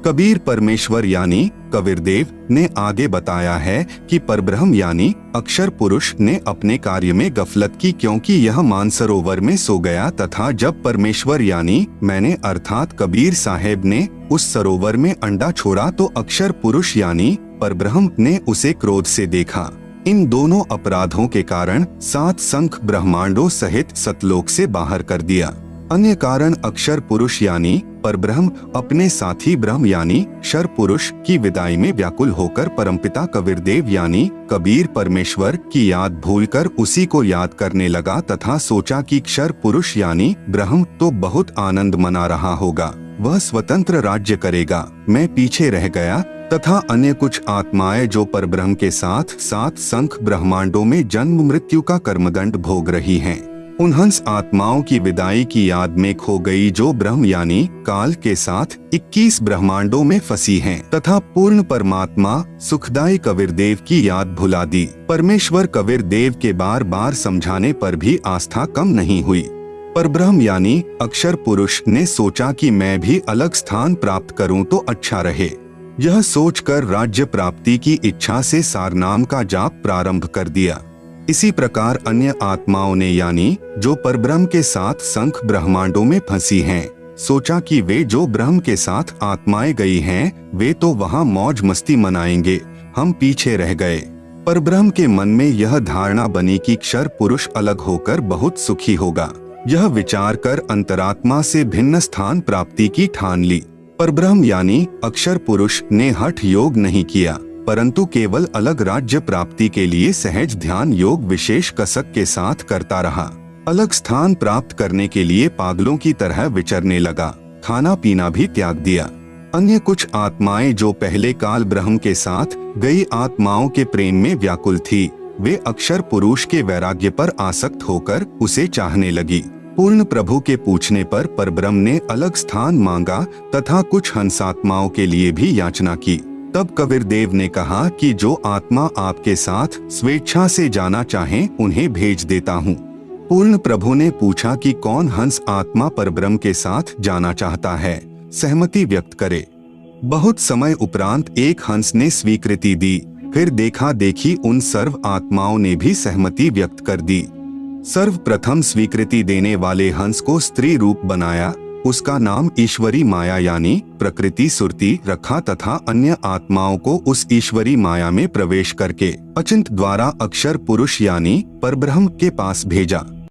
कबीर परमेश्वर यानी कबीरदेव ने आगे बताया है कि परब्रह्म यानी अक्षर पुरुष ने अपने कार्य में गफलत की, क्योंकि यह मानसरोवर में सो गया तथा जब परमेश्वर यानी मैंने अर्थात कबीर साहेब ने उस सरोवर में अंडा छोड़ा तो अक्षर पुरुष यानी परब्रह्म ने उसे क्रोध से देखा। इन दोनों अपराधों के कारण 7 संख ब्रह्मांडों सहित सतलोक से बाहर कर दिया। अन्य कारण अक्षर पुरुष यानी परब्रह्म अपने साथी ब्रह्म यानी शर पुरुष की विदाई में व्याकुल होकर परमपिता कबीरदेव यानी कबीर परमेश्वर की याद भूलकर उसी को याद करने लगा तथा सोचा कि क्षर पुरुष यानी ब्रह्म तो बहुत आनंद मना रहा होगा, वह स्वतंत्र राज्य करेगा, मैं पीछे रह गया। तथा अन्य कुछ आत्माएं जो परब्रह्म के साथ 7 संख ब्रह्मांडों में जन्म मृत्यु का कर्मदंड भोग रही हैं, उन हंस आत्माओं की विदाई की याद में खो गई जो ब्रह्म यानी काल के साथ 21 ब्रह्मांडों में फंसी हैं तथा पूर्ण परमात्मा सुखदाई कबीरदेव की याद भुला दी। परमेश्वर कबीरदेव के बार बार समझाने पर भी आस्था कम नहीं हुई। परब्रह्म यानी अक्षर पुरुष ने सोचा कि मैं भी अलग स्थान प्राप्त करूं तो अच्छा रहे। यह सोचकर राज्य प्राप्ति की इच्छा से सारनाम का जाप प्रारंभ कर दिया। इसी प्रकार अन्य आत्माओं ने यानी जो परब्रह्म के साथ संख ब्रह्मांडों में फंसी हैं, सोचा कि वे जो ब्रह्म के साथ आत्माएं गई हैं, वे तो वहां मौज मस्ती मनाएंगे, हम पीछे रह गए। परब्रह्म के मन में यह धारणा बनी कि क्षर पुरुष अलग होकर बहुत सुखी होगा। यह विचार कर अंतरात्मा से भिन्न स्थान प्राप्ति की ठान ली। परब्रह्म यानी अक्षर पुरुष ने हठ योग नहीं किया, परंतु केवल अलग राज्य प्राप्ति के लिए सहज ध्यान योग विशेष कसक के साथ करता रहा। अलग स्थान प्राप्त करने के लिए पागलों की तरह विचरने लगा, खाना पीना भी त्याग दिया। अन्य कुछ आत्माएं जो पहले काल ब्रह्म के साथ गई आत्माओं के प्रेम में व्याकुल थी, वे अक्षर पुरुष के वैराग्य पर आसक्त होकर उसे चाहने लगी। पूर्ण प्रभु के पूछने पर परब्रह्म ने अलग स्थान मांगा तथा कुछ हंसात्माओं के लिए भी याचना की। तब कबीरदेव ने कहा कि जो आत्मा आपके साथ स्वेच्छा से जाना चाहें उन्हें भेज देता हूँ। पूर्ण प्रभु ने पूछा कि कौन हंस आत्मा परब्रह्म के साथ जाना चाहता है, सहमति व्यक्त करे। बहुत समय उपरांत एक हंस ने स्वीकृति दी। फिर देखा देखी उन सर्व आत्माओं ने भी सहमति व्यक्त कर दी। सर्वप्रथम स्वीकृति देने वाले हंस को स्त्री रूप बनाया, उसका नाम ईश्वरी माया यानी प्रकृति सुरती रखा तथा अन्य आत्माओं को उस ईश्वरी माया में प्रवेश करके अचिंत द्वारा अक्षर पुरुष यानी परब्रह्म के पास भेजा।